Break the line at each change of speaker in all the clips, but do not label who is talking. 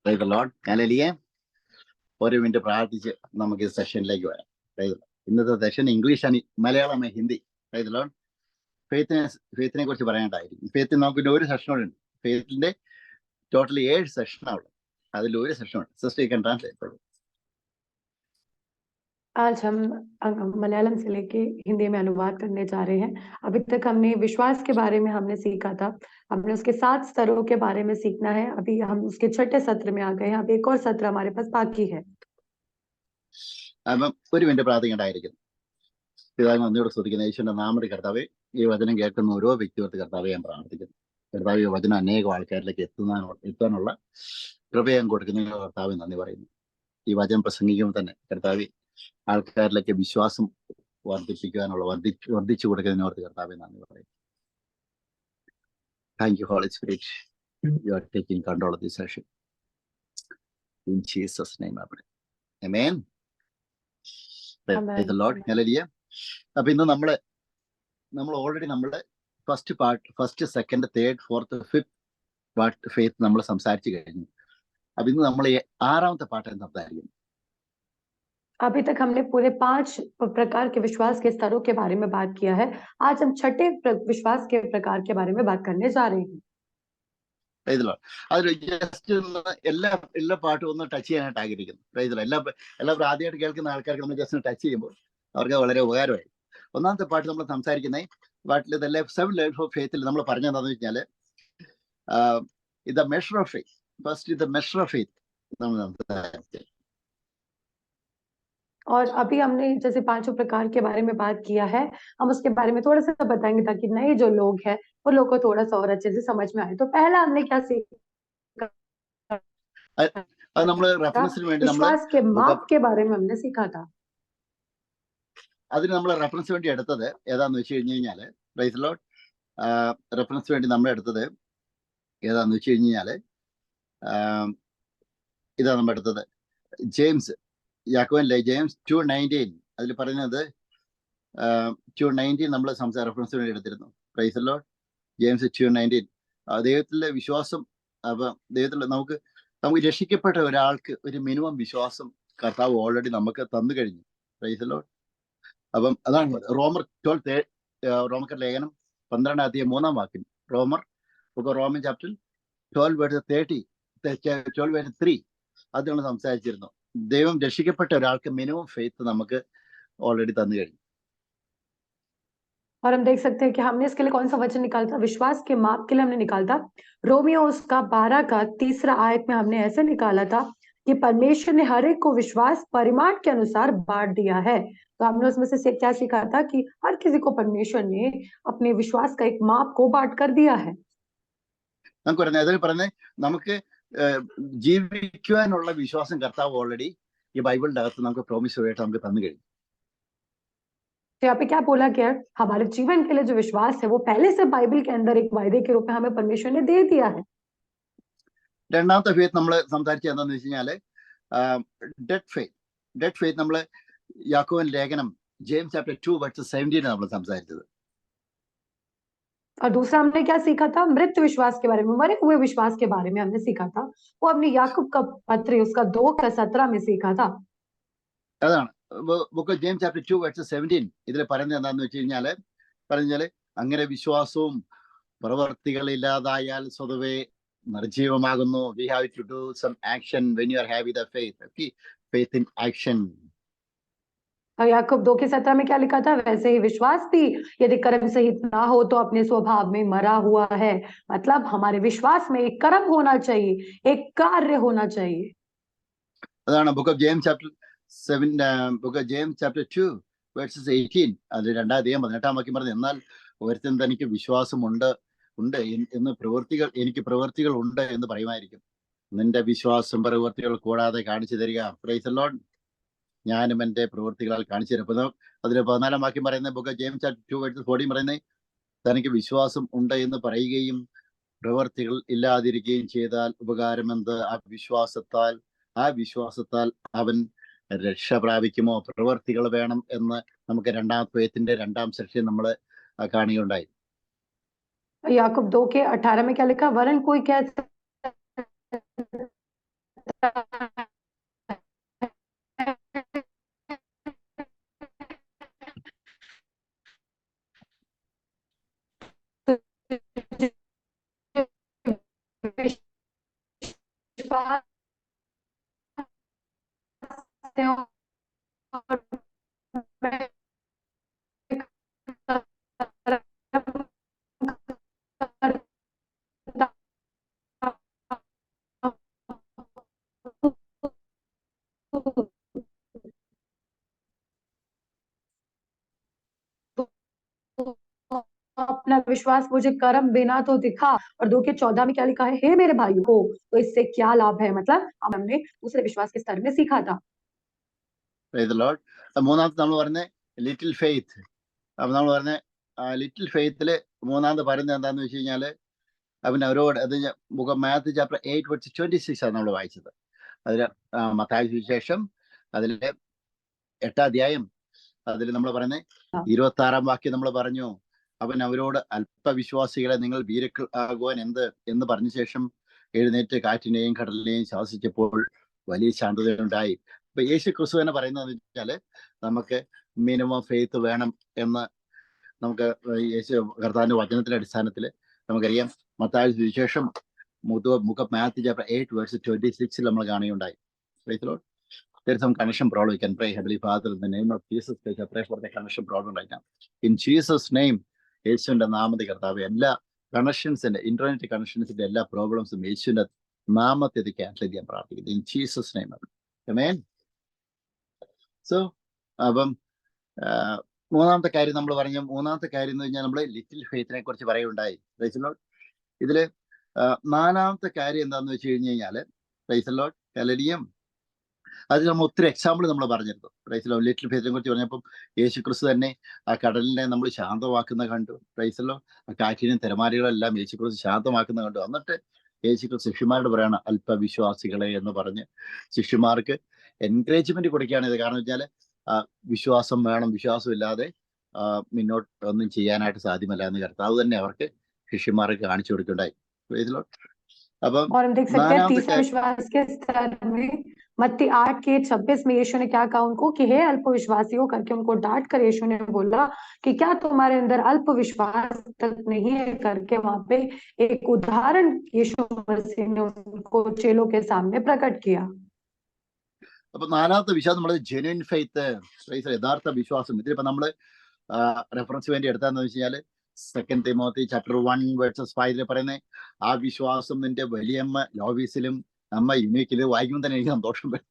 Praise the Lord. Hallelujah. ഒരു minute പ്രാർത്ഥിച്ച് നമുക്ക് ഈ സെഷനിലേക്ക് വരാം. പ്രൈസ് ദി ലോർഡ്. ഇന്നത്തെ സെഷൻ ഇംഗ്ലീഷാണ്, Malayalam, Hindi. Praise the Lord. ഫെയ്ത്തിനെ കുറിച്ച് പറയാനായിട്ടായിരിക്കും. ഫെയ്ത്തിൽ നമുക്ക് ഒരു സെഷനോടുണ്ട്. ഫെയ്ത്തിന്റെ टोटल 7 सेशन അതിൽ ഒരു സെഷൻ സിസ്റ്റർ कैन ट्रांसलेट।
आज हम मलयालम से लेके हिंदी में अनुवाद करने जा रहे हैं। अभी तक हमने विश्वास के बारे में हमने सीखा था, हमने उसके 7 स्तरों के बारे में सीखना है। अभी हम उसके 6ठे सत्र में आ गए हैं। अब एक और सत्र हमारे पास बाकी है।
അപ്പം ഒരു മിനിറ്റ് പ്രാർത്ഥിക്കേണ്ടായിരിക്കും. പിതാവിനെ നന്ദിയോടെ സ്തുതിക്കുന്ന യേശുവിന്റെ നാമത്തിൽ കർത്താവേ, ഈ വചനം കേൾക്കുന്ന ഓരോ വ്യക്തികൾക്ക് കർത്താവെ ഞാൻ പ്രാർത്ഥിക്കുന്നു. കർത്താവ് ഈ വചനം അനേകം ആൾക്കാരിലേക്ക് എത്താനുള്ള കൃപയും കൊടുക്കുന്ന കർത്താവ് നന്ദി പറയുന്നു. ഈ വചനം പ്രസംഗിക്കുമ്പോൾ തന്നെ കർത്താവ് ആൾക്കാരിലേക്ക് വിശ്വാസം വർദ്ധിപ്പിക്കാനുള്ള വർദ്ധിച്ചു കൊടുക്കുന്നതിനോർത്ത് കർത്താവെ നന്ദി പറയുന്നു. Thank you Holy Spirit, you are taking control of this session. In Jesus name I pray. Amen. Praise the Lord. Hallelujah. അപ്പൊ ഇന്ന് നമ്മൾ ഓൾറെഡി നമ്മുടെ first second third fourth fifth part faith നമ്മൾ സംസാരിച്ചു കഴിഞ്ഞു. അപ്പൊ ഇന്ന് നമ്മൾ 6ാമത്തെ പാർട്ട് സംസാരിക്കുന്നു.
अभी तक हमने पूरे 5 प्रकार के विश्वास के स्तरों के बारे में बात किया है। आज हम 6ठे विश्वास के प्रकार के बारे में बात करने जा रहे हैं.
അതിൽ ജസ്റ്റ് എല്ലാ പാട്ടും ഒന്ന് ടച്ച് ചെയ്യാനായിട്ട് ആഗ്രഹിക്കുന്നു. എല്ലാവരും ആദ്യമായിട്ട് കേൾക്കുന്ന ആൾക്കാർക്ക് നമ്മൾ ജസ്റ്റ് ടച്ച് ചെയ്യുമ്പോൾ അവർക്ക് വളരെ ഉപകാരമായി. ഒന്നാമത്തെ പാട്ട് നമ്മൾ സംസാരിക്കുന്നത് പാട്ടിൽ 7 ലെവൽസ് ഓഫ് ഫെയ്ത്തിൽ നമ്മൾ പറഞ്ഞതെന്ന് വെച്ചാല് ഇത് മെഷർ ഓഫ് ഫെയ്ത്ത്. ഫസ്റ്റ് ഇത് മെഷർ ഓഫ് ഫെയ്ത്ത് നമ്മൾ സംസാരിച്ചത്.
और अभी हमने जैसे 5 प्रकार के बारे में बात किया है, हम उसके बारे में थोड़ा सा बताएंगे ताकि नए जो लोग हैं वो लोग को थोड़ा सा और अच्छे से समझ में आए. तो पहला हमने क्या सीखा? विश्वास के माप के बारे में हमने सीखा था.
അതിന് നമ്മൾ റെഫറൻസ് വേണ്ടി എടുത്തത് ഏതാന്ന് വെച്ച് കഴിഞ്ഞാല് പ്രൈസ് ദി ലോർഡ്, റെഫറൻസ് വേണ്ടി നമ്മൾ എടുത്തത് ഏതാന്ന് വെച്ച് കഴിഞ്ഞാല് ഇതാ നമ്മൾ എടുത്തത് ജെയിംസ് 2:19. അതിൽ പറയുന്നത് 2:19 നമ്മൾ റെഫറൻസ് വേണ്ടി എടുത്തിരുന്നു. Praise the Lord. ജെയിംസ് 2:19. ദൈവത്തിലെ വിശ്വാസം. അപ്പൊ ദൈവത്തിലെ നമുക്ക് രക്ഷിക്കപ്പെട്ട ഒരാൾക്ക് ഒരു മിനിമം വിശ്വാസം കർത്താവ് ഓൾറെഡി നമുക്ക് തന്നു കഴിഞ്ഞു. Praise the Lord. അപ്പം അതാണ് റോമർ ലേഖനം 12:3 റോമൻ ചാപ്റ്റർ 12:3 അത് നമ്മൾ സംസാരിച്ചിരുന്നു. ദൈവം രക്ഷിക്കപ്പെട്ട ഒരാൾക്ക് മിനിമം ഫെയ്ത്ത് നമുക്ക് ഓൾറെഡി തന്നു കഴിഞ്ഞു.
और हम देख सकते हैं कि हमने इसके लिए कौन सा वचन निकाला था. विश्वास के माप के लिए हमने निकाला था रोमियो उसका 12 का 3 आयत में हमने ऐसे निकाला था कि परमेश्वर ने हर एक को विश्वास परिमाण के अनुसार बांट दिया है. तो हमने उसमें से क्या सीखा था कि हर किसी को परमेश्वर ने अपने विश्वास का एक माप को बांट कर दिया है.
നമുക്ക് ജീവിക്കുവാനുള്ള വിശ്വാസം കർത്താവ് ഓൾറെഡി ഈ ബൈബിളിന്റെ അകത്ത് നമുക്ക് പ്രോമിസ് ആയിട്ട് നമുക്ക് തന്നു കഴിഞ്ഞു.
तो यहाँ पे क्या बोला गया है? हमारे जीवन के लिए जो विश्वास है वो पहले से बाइबल के अंदर एक वायदे के रूप में हमें परमेश्वर ने दे दिया है.
രണ്ടാമത്തെ ഫെയ്ത്ത് നമ്മൾ സംസാരിച്ചത് എന്താണെന്ന് വെച്ച് കഴിഞ്ഞാല് ഡെഡ് ഫെയ്ത്ത് നമ്മൾ യാക്കോബൻ ലേഖനം ജെയിംസ് ചാപ്റ്റർ 2:17 നമ്മൾ സംസാരിച്ചത്.
और दूसरा हमने क्या सीखा था? मृत विश्वास के बारे में, मरे हुए विश्वास के बारे में हमने सीखा था. वो हमने याकूब का पत्र उसका 2:17 में सीखा था.
അതാണ് ബുക്ക് ഓഫ് ജെയിംസ് ചാപ്റ്റർ 2:17. ഇതിൽ പറയുന്നത് എന്താണെന്ന് വെച്ച് കഴിഞ്ഞാല് അങ്ങനെ വിശ്വാസവും പ്രവർത്തികളില്ലാതായാൽ സ്വതവേ നിർജീവമാകുന്നു. We have to do some action when you are having the faith. Okay? Faith in action.
और याकूब 2:17 में क्या लिखा था? वैसे ही विश्वास भी यदि कर्म सहित ना हो तो अपने स्वभाव में मरा हुआ है. मतलब हमारे विश्वास में एक कर्म होना चाहिए, एक कार्य होना चाहिए.
അതാണ് ബുക്ക് ഓഫ് ജെയിംസ് ചാപ്റ്റർ 2:18. അത് 2:18 വാക്യം പറഞ്ഞു. എന്നാൽ ഒരുത്തൻ തനിക്ക് വിശ്വാസമുണ്ട് എന്ന് എനിക്ക് പ്രവൃത്തികൾ ഉണ്ട് എന്ന് പറയുമായിരിക്കും. നിന്റെ വിശ്വാസം പ്രവൃത്തികൾ കൂടാതെ കാണിച്ചു തരിക. Praise the Lord. ഞാനും എന്റെ പ്രവൃത്തികളാൽ കാണിച്ചു തരും. അതിൽ 14 വാക്യം പറയുന്നത് ബുക്ക് ഓഫ് ജെയിംസ് ചാപ്റ്റർ 2:14 പറയുന്നത് തനിക്ക് വിശ്വാസം ഉണ്ട് എന്ന് പറയുകയും പ്രവൃത്തികൾ ഇല്ലാതിരിക്കുകയും ചെയ്താൽ ഉപകാരമെന്ത്? ആ വിശ്വാസത്താൽ അവൻ രക്ഷ പ്രാപിക്കുമോ? പ്രവൃത്തികൾ വേണം എന്ന് നമുക്ക് 2 സെക്ഷൻ നമ്മൾ കാണുകയുണ്ടായി.
याकूब 2:18 में क्या लिखा? वरन कोई कहता विश्वास से और मैं अपना विश्वास मुझे कर्म बिना तो दिखा। और 2 के 14 में क्या लिखा है, हे मेरे भाइयों को, तो इससे क्या लाभ है, मतलब हमने दूसरे विश्वास के स्तर में सीखा था।
Praise the Lord. മൂന്നാമത്തെ നമ്മൾ പറഞ്ഞ ലിറ്റിൽ ഫെയ്ത്ത്. അപ്പൊ നമ്മൾ പറഞ്ഞ ലിറ്റിൽ ഫെയ്ത്തില് മൂന്നാമത് പറയുന്നത് എന്താന്ന് വെച്ച് കഴിഞ്ഞാല് അവൻ അവരോട് അത് മാത്യു ചാപ്റ്റർ 8:26 ആണ് നമ്മൾ വായിച്ചത്. അതിൽ മത്തായി സുവിശേഷം അതിലെ 8ാം അധ്യായം അതിൽ നമ്മൾ പറയുന്നത് 26ാം വാക്യം നമ്മൾ പറഞ്ഞു, അവൻ അവരോട് അല്പവിശ്വാസികളെ നിങ്ങൾ വീരക്കൾ ആകുവാൻ എന്ന് പറഞ്ഞ ശേഷം എഴുന്നേറ്റ് കാറ്റിനെയും കടലിനെയും ശാസിച്ചപ്പോൾ വലിയ ശാന്തതയുണ്ടായി. ഇപ്പൊ യേശു ക്രിസ്തു തന്നെ പറയുന്നത് വെച്ചാല് നമുക്ക് മിനിമം ഫെയ്ത്ത് വേണം എന്ന് നമുക്ക് യേശു കർത്താവിന്റെ വചനത്തിന്റെ അടിസ്ഥാനത്തിൽ നമുക്കറിയാം. മത്തായി സുവിശേഷം മാത്യു ചാപ്റ്റർ 8:26 നമ്മൾ കാണുകയുണ്ടായി. Praise the Lord. There is some connection problem. We can pray. Heavenly Father, in the name of Jesus Christ, I pray for the connection problem right now. In Jesus' name, യേശുവിന്റെ നാമത്തിൽ കർത്താവേ, എല്ലാ കണക്ഷൻസിന്റെ internet കണക്ഷൻസിന്റെ എല്ലാ പ്രോബ്ലംസും യേശുവിന്റെ നാമത്തിൽ cancel ചെയ്യാൻ പ്രാർത്ഥിക്കുന്നു. In Jesus name. Amen. So അപ്പം മൂന്നാമത്തെ കാര്യം നമ്മൾ പറഞ്ഞു. മൂന്നാമത്തെ കാര്യം എന്ന് പറഞ്ഞാൽ നമ്മൾ ലിറ്റിൽ ഫെയ്ത്തിനെ കുറിച്ച് പറയുകയുണ്ടായി. Praise the Lord. ഇതില് നാലാമത്തെ കാര്യം എന്താന്ന് വെച്ച് കഴിഞ്ഞ് കഴിഞ്ഞാല് പ്രൈസ് ദി ലോർഡ് ഹല്ലേലൂയ, അതിൽ നമ്മൾ ഒത്തിരി എക്സാമ്പിൾ നമ്മൾ പറഞ്ഞിരുന്നു. Praise the Lord. ലിറ്റിൽ ഫെയ്ത്തിനെ കുറിച്ച് പറഞ്ഞപ്പം യേശു ക്രിസ്തു തന്നെ ആ കടലിനെ നമ്മൾ ശാന്തമാക്കുന്ന കണ്ടു. Praise the Lord. ആ കാറ്റിനെയും തിരമാലകളെല്ലാം യേശു ക്രിസ്തു ശാന്തമാക്കുന്ന കണ്ടു. എന്നിട്ട് യേശു ക്രിസ്തു ശിഷ്യന്മാരോട് പറയാണ് അല്പവിശ്വാസികളെ എന്ന് പറഞ്ഞ് ശിഷ്യന്മാർക്ക് എൻകറേജ്മെന്റ് കൊടുക്കുകയാണ് ഇത്. കാരണം വെച്ചാൽ വിശ്വാസം വേണം, വിശ്വാസം ഇല്ലാതെ മുന്നോട്ട് ഒന്നും ചെയ്യാനായിട്ട് സാധ്യമല്ല എന്ന് കർത്താവ് തന്നെ അവർക്ക് ശിഷ്യന്മാർക്ക് കാണിച്ചു കൊടുക്കുകയുണ്ടായി. അപ്പം
और हम देख सकते हैं तीसरा विश्वास के स्तर में मत्ती 8:26 में यीशु ने क्या कहा उनको कि हे अल्प विश्वासियों करके उनको डांट कर यीशु ने बोला कि क्या तुम्हारे अंदर अल्प विश्वास तक नहीं है करके वहां पे एक उदाहरण यीशु मसीह ने उनको चेलों के सामने प्रकट किया.
അപ്പൊ നാലാമത്തെ വിശ്വാസം നമ്മുടെ ജെന്യൂൻ ഫെയ്ത്ത്, യഥാർത്ഥ വിശ്വാസം. ഇതിലിപ്പോ നമ്മള് റെഫറൻസ് വേണ്ടി എടുത്താന്ന് വെച്ച് കഴിഞ്ഞാല് 2 തിമോത്തി ചാപ്റ്റർ 1:5 പറയുന്നത് ആ വിശ്വാസം നിന്റെ വലിയമ്മ ലോവീസിലും അമ്മ യുനീക്കിലും വായിക്കുമ്പോൾ തന്നെ എനിക്ക് സന്തോഷം വരും.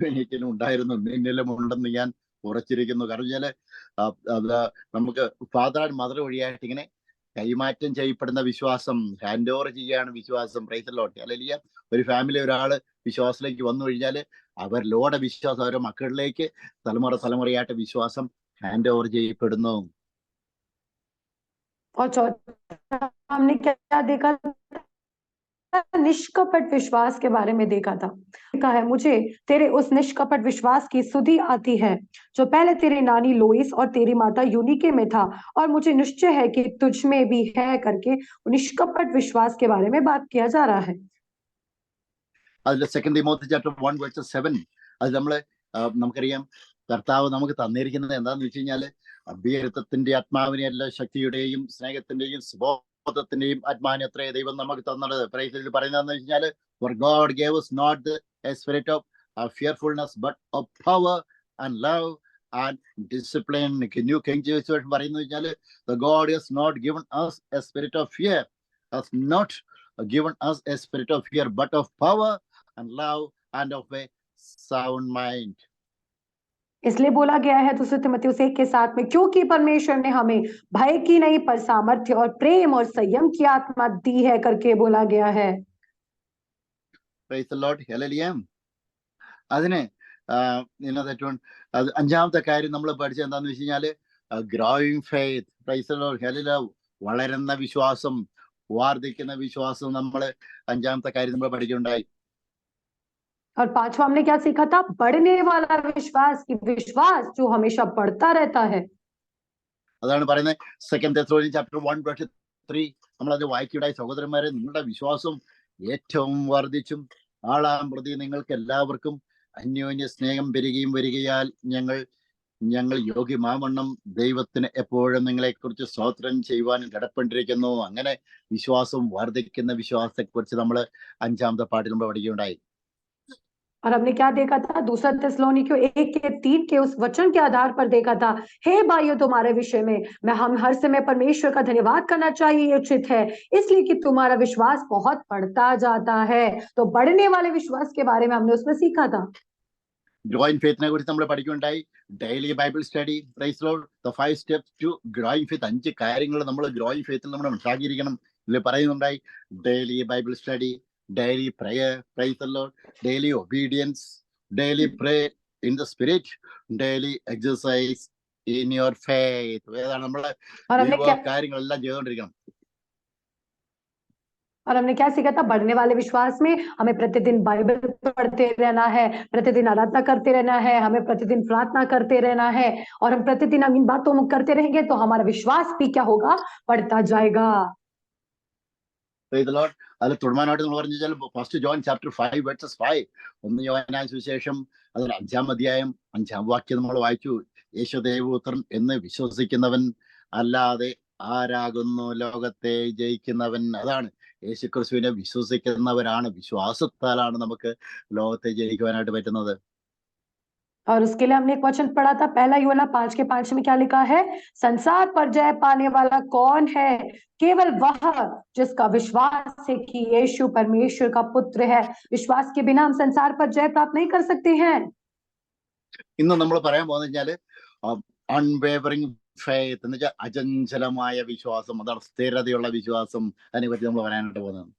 യുനീക്കിലും ഉണ്ടായിരുന്നു, നിന്നിലും ഉണ്ടെന്ന് ഞാൻ ഉറച്ചിരിക്കുന്നു. കാരണം വെച്ചാല് നമുക്ക് ഫാദർ ആൻഡ് മദർ വഴിയായിട്ട് ഇങ്ങനെ കൈമാറ്റം ചെയ്യപ്പെടുന്ന വിശ്വാസം, ഹാൻഡ് ഓവർ ചെയ്യാണ് വിശ്വാസം. Praise the Lord hallelujah. ഒരു ഫാമിലി ഒരാള് വിശ്വാസത്തിലേക്ക് വന്നു കഴിഞ്ഞാല് അവരിലൂടെ വിശ്വാസം അവരുടെ മക്കളിലേക്ക് തലമുറയായിട്ട് വിശ്വാസം ഹാൻഡ് ഓവർ ചെയ്യപ്പെടുന്നു.
और चौथा हमने क्या देखा, निष्कपट विश्वास के बारे में देखा था. कहा है मुझे तेरे उस निष्कपट विश्वास की सुधि आती है जो पहले तेरी नानी लोइस और तेरी माता यूनिके में था, और मुझे निश्चय है कि तुझ में भी है करके निष्कपट विश्वास के बारे में बात किया जा रहा है.
അതിൽ 2 തിമോത്തി ചാപ്റ്റർ 1:7 അത് നമുക്കറിയാം കർത്താവ് നമുക്ക് തന്നിരിക്കുന്നത് എന്താന്ന് വെച്ച് കഴിഞ്ഞാല് അഭ്യർത്ഥത്തിന്റെ ആത്മാവിനെ എല്ലാ ശക്തിയുടെയും സ്നേഹത്തിന്റെയും ബോധത്തിന്റെയും ആത്മാവിനെ അത്രേ ദൈവം നമുക്ക് തന്നത്. പ്രൈസിൽ പറയുന്നതെന്ന് വെച്ച് കഴിഞ്ഞാല് for God gave us not a spirit of fearfulness but of power and love and discipline. New King James Version പറയുന്നത് വെച്ചാല് the God has not given us a spirit of fear, has not given us a spirit of fear but of power and love and of a sound mind.
इसलिए बोला गया है दूसरे तिमुथियुस 1:7 में, क्योंकि परमेश्वर ने हमें भय की नहीं पर सामर्थ्य और प्रेम और संयम की आत्मा दी है करके बोला गया है.
Praise the Lord. Hallelujah. അതിന് അഞ്ചാമത്തെ കാര്യം നമ്മൾ പഠിച്ചത് എന്താന്ന് വെച്ച് കഴിഞ്ഞാല് growing faith. Praise the Lord hallelujah. വളരുന്ന വിശ്വാസം, വർദ്ധിക്കുന്ന വിശ്വാസം നമ്മള് അഞ്ചാമത്തെ കാര്യം നമ്മൾ പഠിക്കുകയുണ്ടായി.
और पांचवा हमने क्या सीखा था, बढ़ने वाला विश्वास, की विश्वास जो हमेशा बढ़ता रहता है.
അതാണ് പറയുന്നത് 2 തെസ്സലോനിക്കൻസ് ചാപ്റ്റർ 1:3 നമ്മളത് വായിക്കുകയുണ്ടായി. സഹോദരന്മാരെ, നിങ്ങളുടെ വിശ്വാസം ഏറ്റവും വർദ്ധിച്ചും ആളാം പ്രതി നിങ്ങൾക്ക് എല്ലാവർക്കും അന്യോന്യ സ്നേഹം പെരുകയും വരികയാൽ ഞങ്ങൾ ഞങ്ങൾ യോഗ്യമാവണ്ണം ദൈവത്തിന് എപ്പോഴും നിങ്ങളെക്കുറിച്ച് സ്തോത്രം ചെയ്യുവാനും കടപ്പെട്ടിരിക്കുന്നു. അങ്ങനെ വിശ്വാസം വർദ്ധിക്കുന്ന വിശ്വാസത്തെക്കുറിച്ച് നമ്മൾ 5-ാമത്തെ പാട്ടിൽ നമ്മൾ പഠിക്കുകയുണ്ടായി.
और हमने क्या देखा था? दूसरा थिस्सलुनीकियों 1:3 के उस वचन के आधार पर देखा था, हे भाइयों तुम्हारे विषय में हम हर समय परमेश्वर का धन्यवाद करना चाहिए, उचित है, इसलिए कि तुम्हारा विश्वास बहुत बढ़ता जाता है। तो बढ़ने वाले विश्वास के बारे में हमने उसमें सीखा था।
ഗ്രോയിങ് ഫെയ്ത്തിനെ കുറിച്ച് നമ്മൾ പഠിക്കുകയുണ്ടായി. Daily Bible study, praise Lord, the 5 steps to growing faith. 5 കാര്യങ്ങൾ നമ്മൾ ഗ്രോയിങ് ഫെയ്ത്തിൽ നമ്മൾ മനസ്സിലാക്കിയിരിക്കണം. ഇതിൽ പറയുന്നുണ്ടായി daily Bible study, daily prayer, praise Lord, daily obedience, daily pray in the spirit, daily exercise in your faith. ഏതാണ് നമ്മളെ കാര്യങ്ങളെല്ലാം ചെയ്തുകൊണ്ടിരിക്കണം.
और हमने क्या सीखा था? बढ़ने वाले विश्वास में हमें प्रतिदिन बाइबल पढ़ते रहना है, प्रतिदिन आराधना करते रहना है, हमें प्रतिदिन प्रार्थना करते रहना है, और हम प्रतिदिन हम इन बातों में करते रहेंगे तो हमारा विश्वास भी क्या होगा? बढ़ता जाएगा।
അതിൽ തുടർമാനായിട്ട് നമ്മൾ പറഞ്ഞു വെച്ചാൽ ഫസ്റ്റ് ജോൺ ചാപ്റ്റർ 5 വേഴ്സസ് 5, 1 യോഹന്നാൻ സുവിശേഷം അതിൽ 5-ാം അധ്യായം 5-ാം വാക്യം നമ്മൾ വായിച്ചു. യേശുദേവപുത്രൻ എന്ന് വിശ്വസിക്കുന്നവൻ അല്ലാതെ ആരാകുന്നു ലോകത്തെ ജയിക്കുന്നവൻ? അതാണ്, യേശുക്രിസ്തുവിനെ വിശ്വസിക്കുന്നവരാണ്, വിശ്വാസത്താലാണ് നമുക്ക് ലോകത്തെ ജയിക്കുവാനായിട്ട് പറ്റുന്നത്.
और उसके लिए हमने एक वचन पढ़ा था, पहला यूहन्ना 5:5 में क्या लिखा है? संसार पर जय पाने वाला कौन है? केवल वह जिसका विश्वास है कि यीशु परमेश्वर का पुत्र है। विश्वास के बिना हम संसार पर जय प्राप्त नहीं कर सकते हैं।
ഇന്ന് നമ്മൾ പറയാൻ പോകുന്നത് അൺവേവറിംഗ് ഫെയ്ത്ത് എന്ന് വെച്ചാൽ അചഞ്ചലമായ വിശ്വാസം. അതാണ് സ്ഥിരതയുള്ള വിശ്വാസം. അതിനെപ്പറ്റി നമ്മൾ പറയാനായിട്ട് പോകുന്നത്.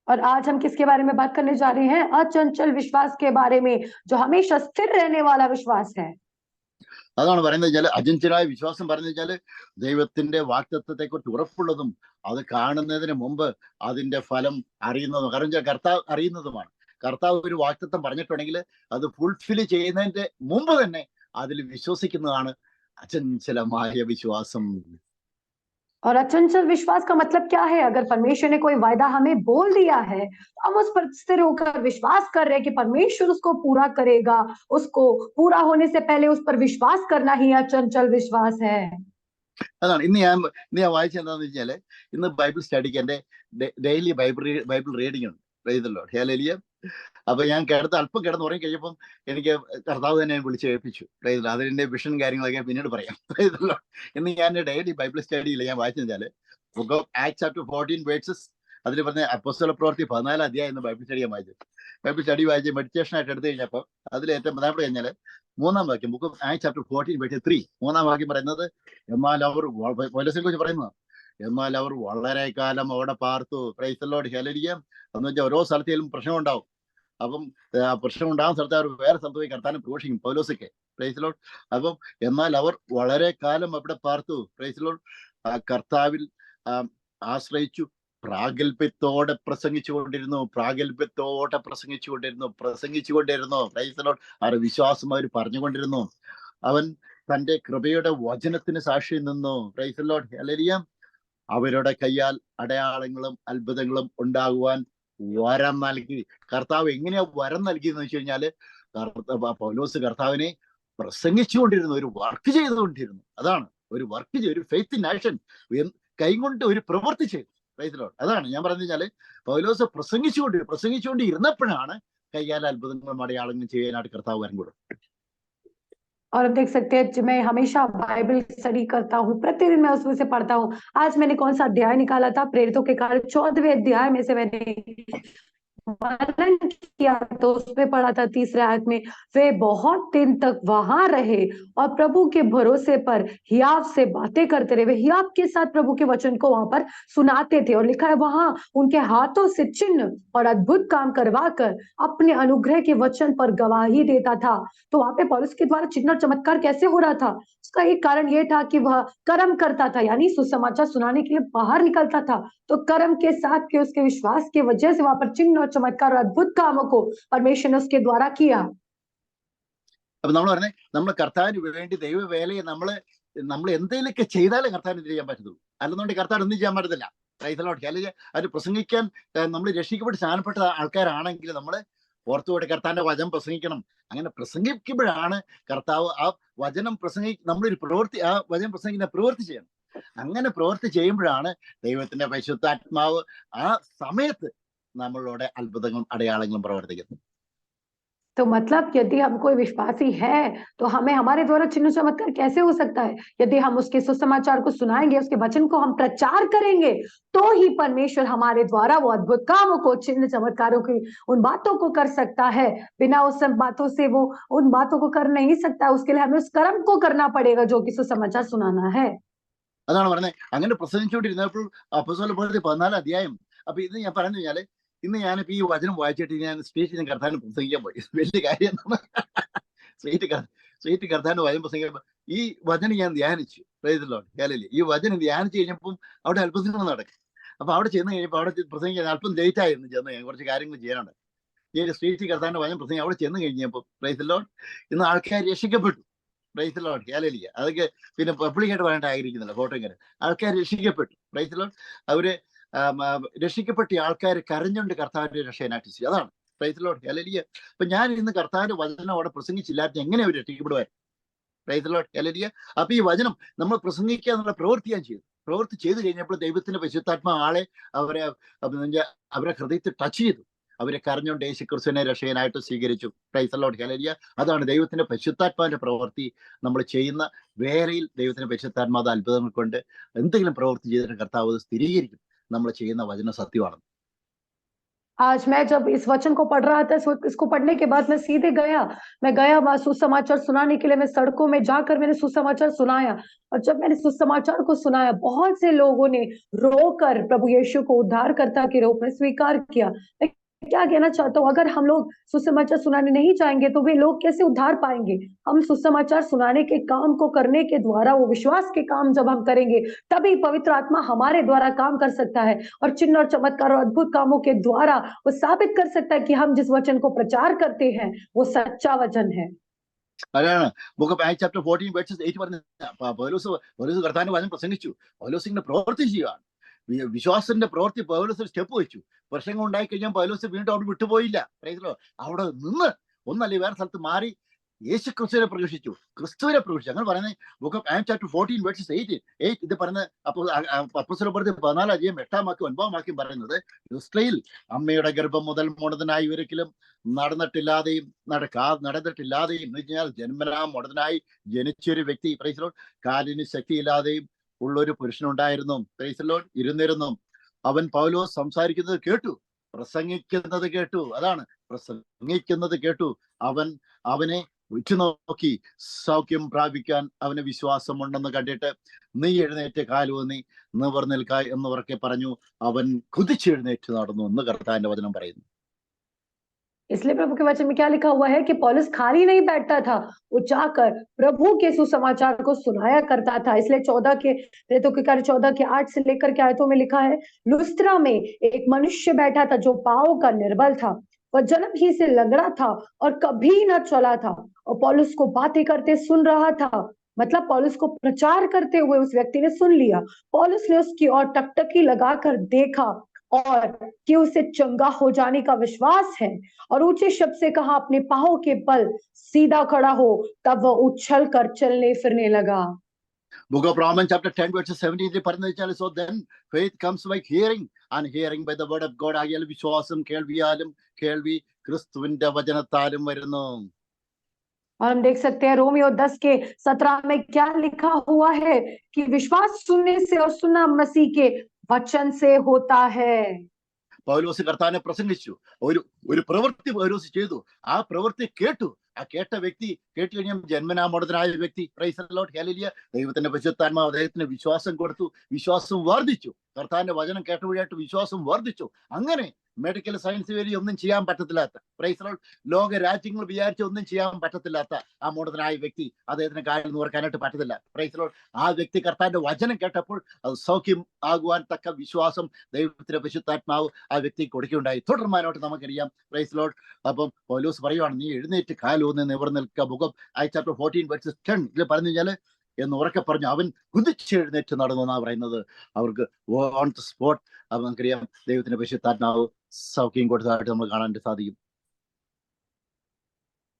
और आज हम किसके बारे में बात करने जा रहे हैं? अचंचल विश्वास के बारे में, जो हमेशा स्थिर रहने वाला विश्वास है।
അതാണ് പറയുന്നത് വെച്ചാൽ അചഞ്ചലമായ വിശ്വാസം പറയുന്നത് വെച്ചാൽ ദൈവത്തിന്റെ വാഗ്ദത്തത്തെ കുറിച്ച് ഉറപ്പുള്ളതും അത് കാണുന്നതിന് മുമ്പ് അതിന്റെ ഫലം അറിയുന്നതും. കാരണം കർത്താവ് അറിയുന്നതുമാണ്. കർത്താവ് ഒരു വാഗ്ദത്തം പറഞ്ഞിട്ടുണ്ടെങ്കിൽ അത് ഫുൾഫിൽ ചെയ്യുന്നതിന്റെ മുമ്പ് തന്നെ അതിൽ വിശ്വസിക്കുന്നതാണ് അചഞ്ചലമായ വിശ്വാസം.
और अचंचल विश्वास का मतलब क्या है? अगर परमेश्वर ने कोई वायदा हमें बोल दिया है, तो हम उस पर स्थिर होकर विश्वास कर रहे हैं कि परमेश्वर उसको पूरा करेगा। उसको पूरा होने से पहले उस पर विश्वास करना ही अचंचल विश्वास है।
അതാണ് ഇന്ന് ഞാൻ വായിച്ചത് എന്താണെന്ന് വെച്ചാല്, ഇന്ന് ബൈബിൾ സ്റ്റഡിക്ക് എന്റെ ഡെയിലി ബൈബിൾ റീഡിംഗ് ഉണ്ട്. ഹല്ലേലൂയ. അപ്പൊ ഞാൻ അല്പം കിടന്ന് ഉറങ്ങി കഴിഞ്ഞപ്പം എനിക്ക് കർത്താവ് തന്നെ വിളിച്ച് ഏൽപ്പിച്ചു. അതിന്റെ വിഷൻ കാര്യങ്ങളൊക്കെ പിന്നീട് പറയാം. ഇന്ന് ഞാൻ ഡെയിലി ബൈബിൾ സ്റ്റഡിയിൽ ഞാൻ വായിച്ചാല് book of Acts chapter 14 verses, അതിൽ പറഞ്ഞ അപ്പോസ്തല പ്രവൃത്തി 14 അധ്യായം എന്ന് ബൈബിൾ സ്റ്റഡി ഞാൻ വായിച്ചത്. ബൈബിൾ സ്റ്റഡി വായിച്ച് മെഡിറ്റേഷൻ ആയിട്ട് എടുത്തു കഴിഞ്ഞപ്പോൾ അതിൽ ഏറ്റവും പ്രധാനപ്പെട്ട കഴിഞ്ഞാല് 3-ാം വാക്യം, book of Acts chapter 14 verse 3, 3-ാം വാക്യം പറയുന്നത്, എന്നാൽ അവർ പൗലോസിനെ കുറിച്ച് പറയുന്നത്, എന്നാൽ അവർ വളരെ കാലം അവിടെ പാർത്തു. Praise the Lord. ഹല്ലേലൂയ. എന്ന് വെച്ചാൽ ഓരോ സ്ഥലത്തേലും പ്രശ്നം ഉണ്ടാവും. അപ്പം പ്രശ്നം ഉണ്ടാകുന്ന സ്ഥലത്ത് അവർ വേറെ സ്ഥലത്ത് പോയി കർത്താവിനെ പ്രഘോഷിക്കും, പൗലോസൊക്കെ. Praise the Lord. അപ്പം എന്നാൽ അവർ വളരെ കാലം അവിടെ പാർത്തു. Praise the Lord. കർത്താവിൽ ആശ്രയിച്ചു, പ്രാഗൽഭ്യത്തോടെ പ്രസംഗിച്ചുകൊണ്ടിരുന്നു. Praise the Lord. അവരുടെ വിശ്വാസം അവർ പറഞ്ഞുകൊണ്ടിരുന്നു. അവൻ തന്റെ കൃപയുടെ വചനത്തിന് സാക്ഷി നിന്നു. Praise the Lord. ഹല്ലേലൂയ. അവരുടെ കയ്യാൽ അടയാളങ്ങളും അത്ഭുതങ്ങളും ഉണ്ടാകുവാൻ വരം നൽകി. കർത്താവ് എങ്ങനെയാ വരം നൽകിയെന്ന് വെച്ച് കഴിഞ്ഞാല്, പൗലോസ് കർത്താവിനെ പ്രസംഗിച്ചുകൊണ്ടിരുന്നു, ഒരു വർക്ക് ചെയ്തുകൊണ്ടിരുന്നു. അതാണ് ഒരു വർക്ക്, ഒരു ഫെയ്ത്ത് ഇൻ ആക്ഷൻ, കൈകൊണ്ട് ഒരു പ്രവൃത്തി ചെയ്തു. Praise the Lord. അതാണ് ഞാൻ പറഞ്ഞു കഴിഞ്ഞാല്, പൗലോസ് പ്രസംഗിച്ചുകൊണ്ട് ഇരുന്നപ്പോഴാണ് കയ്യാൽ അത്ഭുതങ്ങളും അടയാളങ്ങളും ചെയ്യാനായിട്ട് കർത്താവ് വരം കൊടുക്കും.
और अब देख सकते हैं, मैं हमेशा बाइबल स्टडी करता हूँ, प्रतिदिन मैं उसमें से पढ़ता हूँ। आज मैंने कौन सा अध्याय निकाला था? प्रेरितों के कार्य 14वें अध्याय में से मैंने वर्णन किया, तो उसमें पढ़ा था 3रे आयत में, वे बहुत दिन तक वहां रहे और प्रभु के भरोसे पर हियाव से बातें करते रहे। वे हियाव के साथ प्रभु के वचन को वहां पर सुनाते थे, और लिखा है वहां उनके हाथों से चिन्ह और अद्भुत काम करवा कर अपने अनुग्रह के वचन पर गवाही देता था। तो वहां पे पौलुस के द्वारा चिन्ह और चमत्कार कैसे हो रहा था? उसका एक कारण यह था कि वह कर्म करता था, यानी सुसमाचार सुनाने के लिए बाहर निकलता था। तो कर्म के साथ के उसके विश्वास की वजह से वहां पर चिन्ह और चमत्कार और अद्भुत कामों को परमेश्वर ने उसके द्वारा किया।
അപ്പൊ നമ്മൾ പറഞ്ഞേ, നമ്മൾ കർത്താവിന് വേണ്ടി ദൈവവേലയെ നമ്മൾ എന്തെങ്കിലുമൊക്കെ ചെയ്താലേ കർത്താവിന് ചെയ്യാൻ പറ്റത്തുള്ളൂ. അല്ലെന്നുണ്ടെങ്കിൽ കർത്താവ് ഒന്നും ചെയ്യാൻ പറ്റത്തില്ല. Praise the Lord. ഹല്ലേലൂയ. അത് പ്രസംഗിക്കാൻ നമ്മൾ രക്ഷിക്കപ്പെട്ട് സ്നാനപ്പെട്ട ആൾക്കാരാണെങ്കിൽ നമ്മൾ പുറത്തുപോയിട്ട് കർത്താവിന്റെ വചനം പ്രസംഗിക്കണം. അങ്ങനെ പ്രസംഗിക്കുമ്പോഴാണ് കർത്താവ് ആ വചനം നമ്മളൊരു പ്രവൃത്തി, ആ വചനം പ്രസംഗിക്കുന്ന പ്രവൃത്തി ചെയ്യണം. അങ്ങനെ പ്രവൃത്തി ചെയ്യുമ്പോഴാണ് ദൈവത്തിന്റെ പരിശുദ്ധാത്മാവ് ആ സമയത്ത് നമ്മളോട് അത്ഭുതങ്ങളും അടയാളങ്ങളും പ്രവർത്തിക്കുന്നത്.
तो मतलब यदि हम कोई विश्वासी है तो हमें हमारे द्वारा चिन्ह चमत्कार कैसे हो सकता है? यदि हम उसके सुसमाचार को सुनाएंगे, उसके वचन को हम प्रचार करेंगे, तो ही परमेश्वर हमारे द्वारा वो अद्भुत कामों को, चिन्ह चमत्कारों की उन बातों को कर सकता है। बिना उस सब बातों से वो उन बातों को कर नहीं सकता। उसके लिए हमें उस कर्म को करना पड़ेगा जो कि सुसमाचार सुनाना है।
അതാണ് പറഞ്ഞത്. അങ്ങനെ പ്രസംഗിച്ചുകൊണ്ടിരുന്നപ്പോൾ അപ്പോസ്തല പ്രവൃത്തി 14 അധ്യായം. അപ്പൊ ഇത് ഞാൻ പറഞ്ഞു കഴിഞ്ഞാല്, ഇന്ന് ഞാനിപ്പോ ഈ വചനം വായിച്ചിട്ട് ഞാൻ സ്റ്റേജിൽ കർത്താവിന് പ്രസംഗിക്കാൻ പോയി. വലിയ കാര്യം സ്ട്രേറ്റ് കർത്താവിന് വചനം പ്രസംഗിക്കുമ്പോൾ ഈ വചനം ഞാൻ ധ്യാനിച്ചു. ഈ വചനം ധ്യാനിച്ചു കഴിഞ്ഞപ്പം അവിടെ അത്ഭുതങ്ങൾ നടക്കും. അപ്പൊ അവിടെ ചെന്ന് കഴിഞ്ഞപ്പോൾ അവിടെ പ്രസംഗിക്കാൻ അല്പം ലേറ്റ് ആയിരുന്നു ചെന്ന്, ഞാൻ കുറച്ച് കാര്യങ്ങൾ ചെയ്യാനുണ്ട്. ഈ സ്ട്രേറ്റ് കർത്താവിന്റെ വചനം പ്രസംഗം അവിടെ ചെന്ന് കഴിഞ്ഞപ്പോൾ ഇന്ന് ആൾക്കാർ രക്ഷിക്കപ്പെട്ടു. Praise Lord, hallelujah. അതൊക്കെ പിന്നെ പബ്ലിക്കായിട്ട് പറയേണ്ട ആഗ്രഹിക്കുന്നില്ല, ഫോട്ടോ ഇങ്ങനെ ആൾക്കാർ രക്ഷിക്കപ്പെട്ടു. Praise Lord. അവര് രക്ഷിക്കപ്പെട്ട ആൾക്കാർ കരഞ്ഞുകൊണ്ട് കർത്താവിന്റെ രക്ഷയനായിട്ട് ചെയ്തു. അതാണ് പ്രൈസ് ലോർഡ്, ഹല്ലേലൂയ. അപ്പൊ ഞാൻ ഇന്ന് കർത്താവിന്റെ വചനം അവിടെ പ്രസംഗിച്ചില്ലാത്ത എങ്ങനെ അവർ രക്ഷിക്കപ്പെടുവാൻ? Praise Lord, hallelujah. അപ്പൊ ഈ വചനം നമ്മൾ പ്രസംഗിക്കുക എന്നുള്ള പ്രവൃത്തി ഞാൻ ചെയ്തു. പ്രവൃത്തി ചെയ്തു കഴിഞ്ഞപ്പോൾ ദൈവത്തിന്റെ പരിശുദ്ധാത്മാ ആളെ അവരെ ഹൃദയത്തിൽ ടച്ച് ചെയ്തു. അവരെ കരഞ്ഞുകൊണ്ട് യേശുക്രിസ്തുവിനെ രക്ഷകനായിട്ട് സ്വീകരിച്ചു. Praise the Lord, hallelujah. അതാണ് ദൈവത്തിന്റെ പരിശുദ്ധാത്മാവിന്റെ പ്രവൃത്തി. നമ്മൾ ചെയ്യുന്ന വേലയിൽ ദൈവത്തിന്റെ പരിശുദ്ധാത്മാവ് അത്ഭുതങ്ങൾ കൊണ്ട് എന്തെങ്കിലും പ്രവൃത്തി ചെയ്തിട്ട് കർത്താവ് സ്ഥിരീകരിക്കും നമ്മൾ ചെയ്യുന്ന വചന സത്യമാണ്.
आज मैं जब इस वचन को पढ़ रहा था, इसको पढ़ने के बाद मैं गया वहां सुसमाचार सुनाने के लिए। मैं सड़कों में जाकर मैंने सुसमाचार सुनाया, और जब मैंने सुसमाचार को सुनाया, बहुत से लोगों ने रोकर प्रभु यीशु को उद्धारकर्ता के रूप में स्वीकार किया। मैं क्या कहना चाहता हूँ, अगर हम लोग सुसमाचार सुनाने नहीं जाएंगे तो वे लोग कैसे उद्धार पाएंगे? हम सुसमाचार सुनाने के काम को करने के द्वारा, वो विश्वास के काम जब हम करेंगे, तभी पवित्र आत्मा हमारे द्वारा काम कर सकता है, और चिन्ह और चमत्कार और अद्भुत कामों के द्वारा वो साबित कर सकता है कि हम जिस वचन को प्रचार करते हैं वो सच्चा वचन है।
അതാണ് book of Acts chapter 14 versus 8 പറഞ്ഞ പൗലോസ് കർത്താവിന്റെ വചനം പ്രസംഗിച്ചു. പൗലോസിന്റെ പ്രവൃത്തി ചെയ്യുകയാണ്. വിശ്വാസത്തിന്റെ പ്രവൃത്തി പൗലോസ് സ്റ്റെപ്പ് വെച്ചു. പ്രശ്നങ്ങൾ ഉണ്ടായി കഴിഞ്ഞാൽ പൗലോസ് വീണ്ടും അവിടെ വിട്ടുപോയില്ല. അവിടെ നിന്ന് ഒന്നല്ലേ വേറെ സ്ഥലത്ത് മാറി യേശു ക്രിസ്തുവിനെ പ്രവേശിച്ചു, ക്രിസ്തുവിനെ പ്രവേശിച്ചു. അങ്ങനെ പറയുന്നത് book of Acts chapter 14 versus 8 ഇത് പറയുന്നത്. അപ്പോൾ അപ്പോസ്തല പ്രവൃത്തി 14 അധ്യായം 8-ാം വാക്യം 9-ാം വാക്യം പറയുന്നത്, ലുസ്ത്രയിൽ അമ്മയുടെ ഗർഭം മുതൽ മുടന്തനായി ഒരിക്കലും നടന്നിട്ടില്ലാതെയും എന്ന് വെച്ചാൽ ജന്മനാ മുടന്തനായി ജനിച്ചൊരു വ്യക്തി, പ്രൈസ് ലോർഡ്, കാലിന് ശക്തിയില്ലാതെയും ഉള്ളൊരു പുരുഷനുണ്ടായിരുന്നു, പ്രൈസ് ലോർഡ്, ഇരുന്നിരുന്നു. അവൻ പൗലോസ് സംസാരിക്കുന്നത് കേട്ടു, പ്രസംഗിക്കുന്നത് കേട്ടു. അതാണ് പ്രസംഗിക്കുന്നത് കേട്ടു. അവനെ ഉറ്റുനോക്കി സൗഖ്യം പ്രാപിക്കാൻ അവന് വിശ്വാസമുണ്ടെന്ന് കണ്ടിട്ട്, നീ എഴുന്നേറ്റ് കാലൂന്നി നിവർന്ന് നിൽക്ക എന്നവരൊക്കെ പറഞ്ഞു. അവൻ കുതിച്ചെഴുന്നേറ്റ് നടന്നു എന്ന് കർത്താവിന്റെ വചനം പറയുന്നു.
इसलिए प्रभु के वचन में क्या लिखा हुआ है कि पौलुस खाली नहीं बैठता था, वो जाकर प्रभु के सुसमाचार को सुनाया करता था। इसलिए 14 के 8 से लेकर के आयतों में लिखा है, लुस्त्रा में एक मनुष्य बैठा था जो पांव का निर्बल था, वह जन्म ही से लंगड़ा था और कभी न चला था, और पौलुस को बातें करते सुन रहा था। मतलब पौलुस को प्रचार करते हुए उस व्यक्ति ने सुन लिया। पौलुस ने उसकी ओर टकटकी लगाकर देखा और कि उसे चंगा हो जाने का विश्वास है, और ऊंचे शब्द से कहा, अपने पांवों के बल सीधा खड़ा हो। तब वह उछल कर चलने फिरने लगा।
Book of Romans chapter 10 verse 17 പറഞ്ഞാൽ, so then faith comes by hearing and hearing by the word of God. ആകിയാൽ വിശ്വാസം കേൾവിയാലും കേൾവി ക്രിസ്തുവിന്റെ വചനത്താലും വരുന്നു.
और हम देख सकते हैं रोमियो 10 के 17 में क्या लिखा हुआ है कि विश्वास सुनने से और सुनना मसीह के वचन से होता है।
പൗലോസ് കർത്താവിനെ പ്രസംഗിച്ചു, ഒരു പ്രവൃത്തി പൗലോസ് ചെയ്തു. ആ പ്രവൃത്തി കേട്ടു. ആ കേട്ട വ്യക്തി കേട്ട് കഴിഞ്ഞാൽ ജന്മനാ മുടന്തനായ വ്യക്തി, പ്രൈസ് ദി ലോർഡ്, ഹല്ലേലൂയ, ദൈവത്തിന്റെ പരിശുദ്ധാത്മാവ് അദ്ദേഹത്തിന് വിശ്വാസം കൊടുത്തു. വിശ്വാസം വർദ്ധിച്ചു. കർത്താവിന്റെ വചനം കേട്ടവഴിയായിട്ട് വിശ്വാസം വർദ്ധിച്ചു. അങ്ങനെ മെഡിക്കൽ സയൻസ് വഴി ഒന്നും ചെയ്യാൻ പറ്റത്തില്ലാത്ത, പ്രൈസ് ദി ലോർഡ്, ലോക രാജ്യങ്ങൾ വിചാരിച്ച് ഒന്നും ചെയ്യാൻ പറ്റത്തില്ലാത്ത ആ മുടന്തനായ വ്യക്തി, അദ്ദേഹത്തിന് കാലിൽ നൂർക്കാനായിട്ട് പറ്റത്തില്ല. പ്രൈസ് ദി ലോർഡ്, ആ വ്യക്തി കർത്താവിന്റെ വചനം കേട്ടപ്പോൾ അത് സൗഖ്യം ആകുവാൻ തക്ക വിശ്വാസം ദൈവത്തിന്റെ പരിശുദ്ധാത്മാവ് ആ വ്യക്തിക്ക് കൊടുക്കുകയുണ്ടായി. തുടർമാനോട്ട് നമുക്കറിയാം. Praise the Lord. അപ്പം പൗലോസ് പറയുവാണ്, നീ എഴുന്നേറ്റ് കാലൂന്ന് നിവർന്ന് നിൽക്കുക. Book of Acts chapter 14 verses 10 ഇതിൽ പറഞ്ഞു കഴിഞ്ഞാൽ എന്ന് ഉറക്കെ പറഞ്ഞു, അവൻ കുതിച്ചെഴുന്നേറ്റ് നടന്നു എന്നാ പറയുന്നത്. അവർക്ക് ഓൺ ദ സ്പോട്ട് നമുക്കറിയാം ദൈവത്തിന്റെ പരിശുദ്ധാത്മാവ് സൗഖ്യം കൊടുത്തതായിട്ട് നമ്മൾ കാണാൻ സാധിക്കും.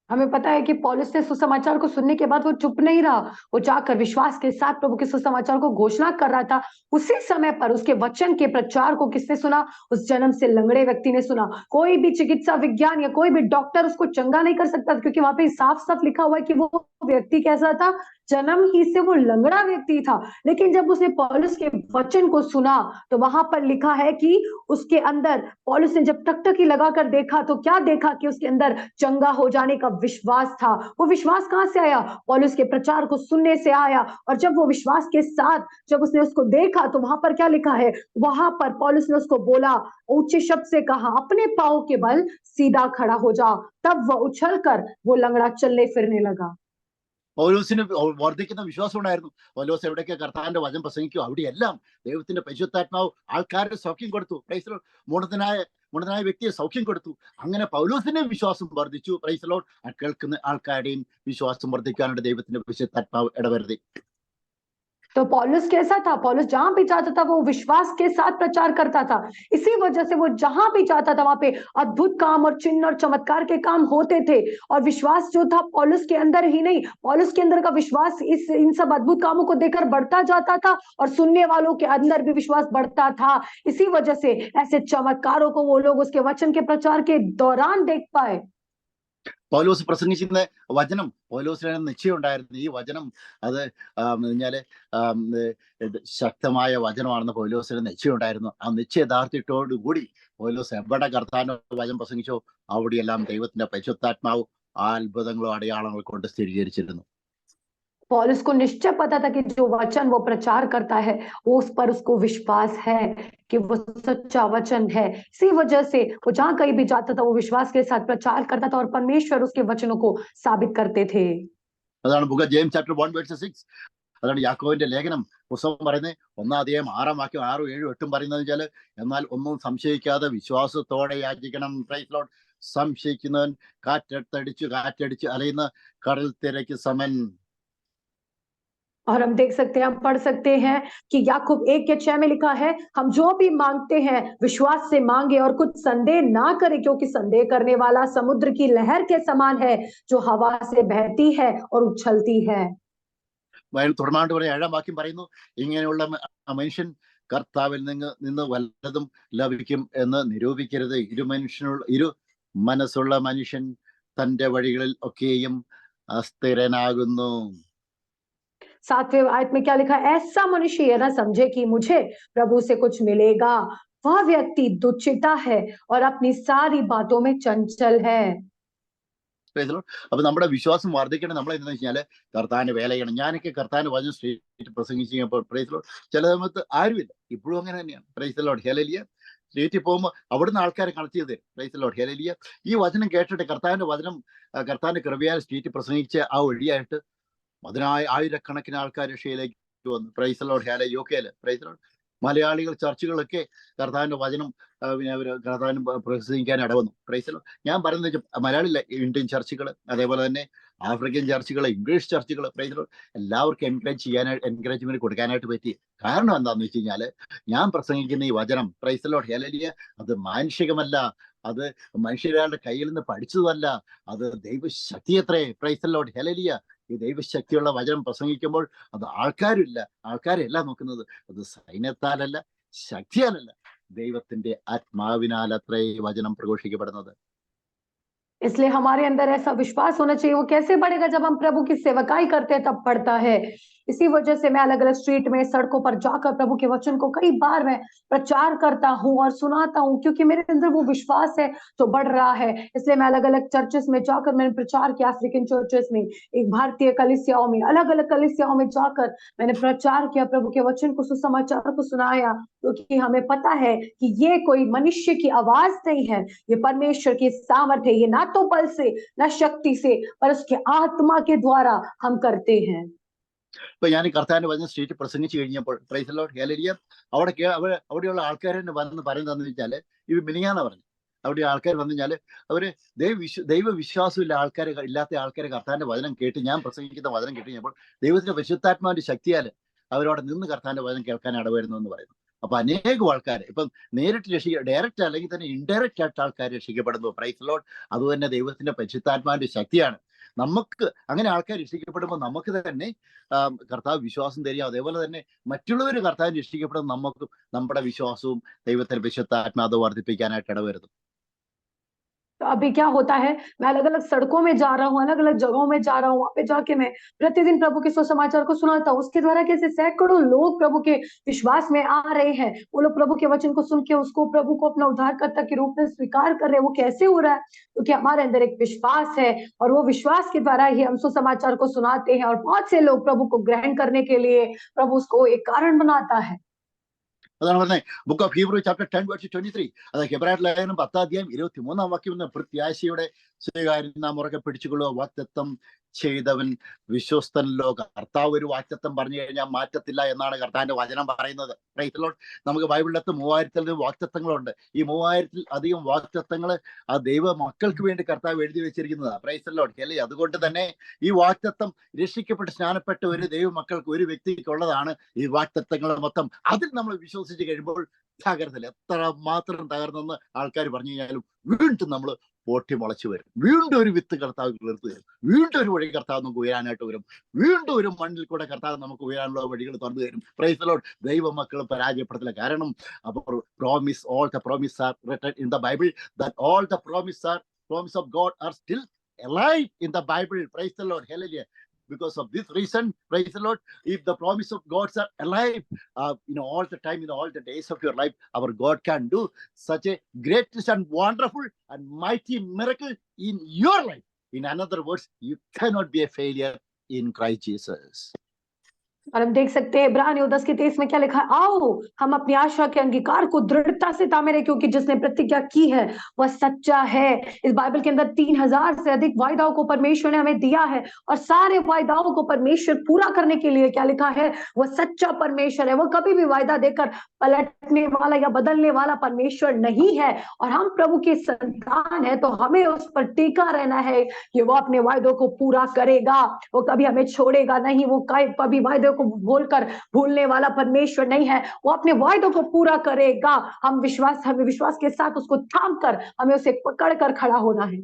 हमें पता है कि पौलुस ने सुसमाचार को सुनने के बाद वो चुप नहीं रहा, वो जाकर विश्वास के साथ प्रभु के सुसमाचार को घोषणा कर रहा था। उसी समय पर उसके वचन के प्रचार को किसने सुना? उस जन्म से लंगड़े व्यक्ति ने सुना। कोई भी चिकित्सा विज्ञान या कोई भी डॉक्टर उसको चंगा नहीं कर सकता, क्योंकि वहां पे साफ साफ लिखा हुआ है कि वो व्यक्ति कैसा था, जन्म ही से वो लंगड़ा व्यक्ति था। लेकिन जब उसने पौलुस के वचन को सुना तो वहां पर लिखा है कि उसके अंदर, पौलुस ने जब टकटकी लगाकर देखा तो क्या देखा कि उसके अंदर चंगा हो जाने का विश्वास था। वो विश्वास कहां से आया? पौलुस के प्रचार को सुनने से आया। और जब वो विश्वास के साथ जब उसने उसको देखा तो वहां पर क्या लिखा है? वहां पर पौलुस ने उसको बोला, ऊंचे शब्द से कहा, अपने पांव के बल सीधा खड़ा हो जा। तब वह उछलकर वो लंगड़ा चलने फिरने लगा।
പൗലോസിന് വർദ്ധിക്കുന്ന വിശ്വാസം ഉണ്ടായിരുന്നു. പൗലോസ് എവിടെയൊക്കെ കർത്താവിന്റെ വചനം പ്രസംഗിക്കും അവിടെയെല്ലാം ദൈവത്തിന്റെ പരിശുദ്ധാത്മാവ് ആൾക്കാരുടെ സൗഖ്യം കൊടുത്തു. Praise Lord. മുടന്തനായ വ്യക്തിയെ സൗഖ്യം കൊടുത്തു. അങ്ങനെ പൗലോസിന്റെ വിശ്വാസം വർദ്ധിച്ചു. Praise Lord. കേൾക്കുന്ന ആൾക്കാരുടെയും വിശ്വാസം വർദ്ധിക്കാനായിട്ട് ദൈവത്തിന്റെ പരിശുദ്ധാത്മാവ് ഇടവരുത്തി.
तो पौलुस कैसा था? पौलुस जहां भी जाता था वो विश्वास के साथ प्रचार करता था। इसी वजह से वो जहां भी जाता था वहां पे अद्भुत काम और चिन्ह और चमत्कार के काम होते थे। और विश्वास जो था पौलुस के अंदर ही नहीं, पौलुस के अंदर का विश्वास इन सब अद्भुत कामों को देखकर बढ़ता जाता था और सुनने वालों के अंदर भी विश्वास बढ़ता था। इसी वजह से ऐसे चमत्कारों को वो लोग उसके वचन के प्रचार के दौरान देख पाए।
പൗലോസ് പ്രസംഗിക്കുന്ന വചനം, പൗലോസിന് നിശ്ചയം ഉണ്ടായിരുന്നു. ഈ വചനം അത് പറഞ്ഞാല് ശക്തമായ വചനമാണെന്ന് പൗലോസിന് നിശ്ചയം ഉണ്ടായിരുന്നു. ആ നിശ്ചയദാർഢ്യത്തോടുകൂടി പൗലോസ് എവിടെ കർത്താവിന്റെ വചനം പ്രസംഗിച്ചോ അവിടെയെല്ലാം ദൈവത്തിന്റെ പരിശുദ്ധാത്മാവ് ആ അത്ഭുതങ്ങളും അടയാളങ്ങൾ കൊണ്ട് സ്ഥിരീകരിച്ചിരുന്നു.
पौलुस को निश्चय पता था कि जो वचन वो प्रचार करता है वो उस पर उसको विश्वास है कि वो सच्चा वचन है। इसी वजह से वो जहां कहीं भी जाता था वो विश्वास के साथ प्रचार करता था और परमेश्वर उसके वचनों को साबित करते थे।
അതാണ് ബുക്ക് ഓഫ് ജെയിംസ് ചാപ്റ്റർ 1:6. അതാണ് യാക്കോബിന്റെ ലേഖനം പുസ്തകം പറയുന്നത്. 1-6 6, 7, 8 പറയുന്നത് വെച്ചാല്, എന്നാൽ ഒന്നും സംശയിക്കാതെ വിശ്വാസത്തോടെ യാചിക്കണം. Praise Lord. സംശയിക്കുന്നവൻ കാറ്റടിച്ച് അലയുന്ന കടൽ തിരക്ക് സമൻ.
और हम देख सकते हैं, हम पढ़ सकते हैं कि याकूब 1:6 में लिखा है, हम जो भी मांगते हैं विश्वास से मांगे और कुछ संदेह ना करें, क्योंकि संदेह करने वाला समुद्र की लहर के समान है जो हवा से बहती है और उछलती है।
തുടർന്നാണ്ട് പറയുന്ന 7-ാം വാക്യം പറയുന്നു, ഇങ്ങനെയുള്ള മനുഷ്യൻ കർത്താവിൽ നിന്ന് വല്ലതും ലഭിക്കും എന്ന് നിരൂപിക്കരുത്. ഇരു മനസ്സുള്ള മനുഷ്യൻ തന്റെ വഴികളിൽ ഒക്കെയും അസ്ഥിരനാകുന്നു.
7वें आयत में क्या लिखा है? ऐसा मनुष्य यह ना समझे कि मुझे प्रभु से कुछ मिलेगा। वह व्यक्ति दुचिता है और अपनी सारी बातों में चंचल है।
അപ്പൊ നമ്മുടെ വിശ്വാസം വർദ്ധിക്കണം. നമ്മൾ എന്താ വെച്ചാല് കർത്താവിന്റെ വേല ചെയ്യണം. ഞാനൊക്കെ കർത്താവിന്റെ വചനം സ്റ്റേറ്റ് പ്രസംഗിച്ച് കഴിഞ്ഞപ്പോൾ പ്രൈസ് ലോർഡ് ചില സമയത്ത് ആരുമില്ല. ഇപ്പോഴും അങ്ങനെ തന്നെയാണ്. Praise Lord. ഹല്ലേലൂയ. സ്റ്റേറ്റിൽ പോകുമ്പോൾ അവിടുന്ന് ആൾക്കാരെ കണക്ട് ചെയ്ത് പ്രൈസ് ലോർഡ്. ഹല്ലേലൂയ. ഈ വചനം കേട്ടിട്ട് കർത്താവിന്റെ കൃപയാൽ സ്റ്റേറ്റ് പ്രസംഗിച്ച ആ വഴിയായിട്ട് ആയിരക്കണക്കിന് ആൾക്കാർ രക്ഷയിലേക്ക് വന്നു. Praise Lord. ഹല്ലേലൂയ. യുകെയില് പ്രൈസ് ലോർഡ്. മലയാളികൾ ചർച്ചുകളൊക്കെ കർത്താവിന്റെ വചനം കർത്താവിന് പ്രസംഗിക്കാൻ ഇടവന്നു. Praise Lord. ഞാൻ പറയുന്നത് മലയാളി ഇന്ത്യൻ ചർച്ചുകൾ, അതേപോലെ തന്നെ ആഫ്രിക്കൻ ചർച്ചുകൾ, ഇംഗ്ലീഷ് ചർച്ചുകൾ, പ്രൈസ് ലോർഡ്, എല്ലാവർക്കും എൻകറേജ്മെന്റ് കൊടുക്കാനായിട്ട് പറ്റി. കാരണം എന്താണെന്ന് വെച്ച് കഴിഞ്ഞാല് ഞാൻ പ്രസംഗിക്കുന്ന ഈ വചനം പ്രൈസ് ലോർഡ്. ഹല്ലേലൂയ, അത് മാനുഷികമല്ല, അത് മനുഷ്യരുടെ കയ്യിൽ നിന്ന് പഠിച്ചതല്ല, അത് ദൈവശക്തിയത്രേ. Price Lord. ഹല്ലേലൂയ. ഈ ദൈവശക്തിയുള്ള വചനം പ്രസംഗിക്കുമ്പോൾ അത് ആൾക്കാരെയല്ല നോക്കുന്നത്. അത് സൈന്യത്താലല്ല, ശക്തിയാലല്ല, ദൈവത്തിന്റെ ആത്മാവിനാൽ അത്രേ വചനം പ്രഘോഷിക്കപ്പെടുന്നത്.
इसलिए हमारे अंदर ऐसा विश्वास होना चाहिए। वो कैसे बढ़ेगा? जब हम प्रभु की सेवकाई करते हैं तब बढ़ता है। इसी वजह से मैं अलग अलग स्ट्रीट में, सड़कों पर जाकर प्रभु के वचन को कई बार मैं प्रचार करता हूँ और सुनाता हूँ, क्योंकि मेरे अंदर वो विश्वास है जो बढ़ रहा है। इसलिए मैं अलग अलग चर्चेस में जाकर मैंने प्रचार किया। अफ्रीकन चर्चेस में, एक भारतीय कलीसियाओं में, अलग अलग कलीसियाओं में जाकर मैंने प्रचार किया, प्रभु के वचन को, सुसमाचार को सुनाया। क्योंकि हमें पता है कि ये कोई मनुष्य की आवाज नहीं है, ये परमेश्वर की सामर्थ्य है। ये ना तो बल से ना शक्ति से, पर उसके आत्मा के द्वारा हम करते हैं।
ഇപ്പൊ ഞാൻ കർത്താവിന്റെ വചനം സ്റ്റേറ്റ് പ്രസംഗിച്ചു കഴിഞ്ഞപ്പോൾ പ്രൈസ് ലോർഡ്. ഹല്ലേലൂയ. അവിടെയുള്ള ആൾക്കാർ തന്നെ വന്ന് പറയുന്നതെന്ന് വെച്ചാല്, ഇത് മിനിങ്ങാന്ന് പറഞ്ഞു, അവിടെ ആൾക്കാർ വന്നു കഴിഞ്ഞാല് അവര് ഇല്ലാത്ത ആൾക്കാരെ കർത്താവിന്റെ വചനം കേട്ട്, ഞാൻ പ്രസംഗിക്കുന്ന വചനം കേട്ട് കഴിഞ്ഞപ്പോൾ ദൈവത്തിന്റെ പരിശുദ്ധാത്മാവിന്റെ ശക്തിയാല് അവരവിടെ നിന്ന് കർത്താവിന്റെ വചനം കേൾക്കാൻ ഇടവരുന്നു എന്ന് പറയുന്നു. അപ്പൊ അനേകം ആൾക്കാർ ഇപ്പം നേരിട്ട് ഡയറക്റ്റ് അല്ലെങ്കിൽ തന്നെ ഇൻഡയറക്റ്റ് ആയിട്ട് ആൾക്കാർ രക്ഷിക്കപ്പെടുന്നു. Praise Lord. അതുതന്നെ ദൈവത്തിന്റെ പരിശുദ്ധാത്മാവിന്റെ ശക്തിയാണ്. നമുക്ക് അങ്ങനെ ആൾക്കാർ രക്ഷിക്കപ്പെടുമ്പോൾ നമുക്ക് തന്നെ കർത്താവ് വിശ്വാസം തരിക. അതേപോലെ തന്നെ മറ്റുള്ളവർ കർത്താവ് രക്ഷിക്കപ്പെടുമ്പോൾ നമുക്ക് നമ്മുടെ വിശ്വാസവും ദൈവത്തിന്റെ പരിശുദ്ധാത്മാവ് വർദ്ധിപ്പിക്കാനായിട്ട് ഇടവരുന്നു.
तो अभी क्या होता है, मैं अलग अलग सड़कों में जा रहा हूँ, अलग अलग जगहों में जा रहा हूँ, वहां पे जाके मैं प्रतिदिन प्रभु के सुसमाचार को सुनाता हूँ। उसके द्वारा कैसे सैकड़ों लोग प्रभु के विश्वास में आ रहे हैं। वो लोग प्रभु के वचन को सुन के उसको प्रभु को अपना उद्धारकर्ता के रूप में स्वीकार कर रहे हैं। वो कैसे हो रहा है? क्योंकि हमारे अंदर एक विश्वास है और वो विश्वास के द्वारा ही हम सुसमाचार को सुनाते हैं और बहुत से लोग प्रभु को ग्रहण करने के लिए प्रभु उसको एक कारण बनाता है।
അതാണ് പറഞ്ഞത്. Book of Hebrew chapter 10:23. അത് ഹെബ്രായർ ലേഖനം 10:23 എന്ന പ്രത്യാശയുടെ സ്വീകാര്യം നാം ഉറക്കെ പിടിച്ചുകൊള്ളുക. വാഗ്ദത്തം ചെയ്തവൻ വിശ്വസ്തനല്ലോ. കർത്താവ് ഒരു വാഗ്ദത്തം പറഞ്ഞു കഴിഞ്ഞാൽ മാറ്റത്തില്ല എന്നാണ് കർത്താവിന്റെ വചനം പറയുന്നത്. Praise Lord. നമുക്ക് ബൈബിളിനകത്ത് 3000 വാഗ്ദത്തങ്ങളുണ്ട്. ഈ 3000 അധികം വാഗ്ദത്തങ്ങൾ ആ ദൈവ മക്കൾക്ക് വേണ്ടി കർത്താവ് എഴുതി വെച്ചിരിക്കുന്നതാണ്. പ്രൈസ് ലോർഡ് അല്ലേ. അതുകൊണ്ട് തന്നെ ഈ വാഗ്ദത്തം രക്ഷിക്കപ്പെട്ട് സ്നാനപ്പെട്ട ഒരു ദൈവ മക്കൾക്ക്, ഒരു വ്യക്തിക്കുള്ളതാണ് ഈ വാഗ്ദത്തങ്ങൾ മൊത്തം. അതിൽ നമ്മൾ വിശ്വസിച്ച് കഴിയുമ്പോൾ തകർന്നില്ല. എത്ര മാത്രം തകർന്നെന്ന് ആൾക്കാർ പറഞ്ഞു കഴിഞ്ഞാലും വീണ്ടും നമ്മൾ പൊട്ടി മുളച്ചു വരും. വീണ്ടും ഒരു വിത്ത് കർത്താവ് കിളിർത്ത് വരും. വീണ്ടും ഒരു വഴി കർത്താവ് നമുക്ക് ഉയരാനായിട്ട് വരും. വീണ്ടും ഒരു മണ്ണിൽ കൂടെ കർത്താവ് നമുക്ക് ഉയരാനുള്ള വഴികൾ തുറന്നു തരും. Praise the Lord. ദൈവ മക്കൾ പരാജയപ്പെടത്തില്ല. കാരണം അപ്പോൾ promise, all the promise R written in the Bible, that all the promise of God are still alive in the Bible. Praise the Lord. Hallelujah. Because of this reason, praise the Lord, if the promise of God are alive, all the time, in all the days of your life, our God can do such a great and wonderful and mighty miracle in your life. In other words, you cannot be a failure in Christ Jesus.
और हम देख सकते हैं इब्रानियों 10:23 में क्या लिखा है, आओ हम अपनी आशा के अंगीकार को दृढ़ता से थामे रहे, क्योंकि जिसने प्रतिज्ञा की है वह सच्चा है। इस बाइबल के अंदर 3000 से अधिक वायदाओं को परमेश्वर ने हमें दिया है और सारे वायदाओं को परमेश्वर पूरा करने के लिए क्या लिखा है, वह सच्चा परमेश्वर है। वो कभी भी वायदा देकर पलटने वाला या बदलने वाला परमेश्वर नहीं है। और हम प्रभु के संतान है तो हमें उस पर टीका रहना है कि वो अपने वायदों को पूरा करेगा। वो कभी हमें छोड़ेगा नहीं। वो कभी वायदों को बोलकर भूलने वाला परमेश्वर नहीं है। वो अपने वायदों को पूरा करेगा। हमें विश्वास के साथ उसको थाम कर हमें उसे पकड़ कर खड़ा होना है।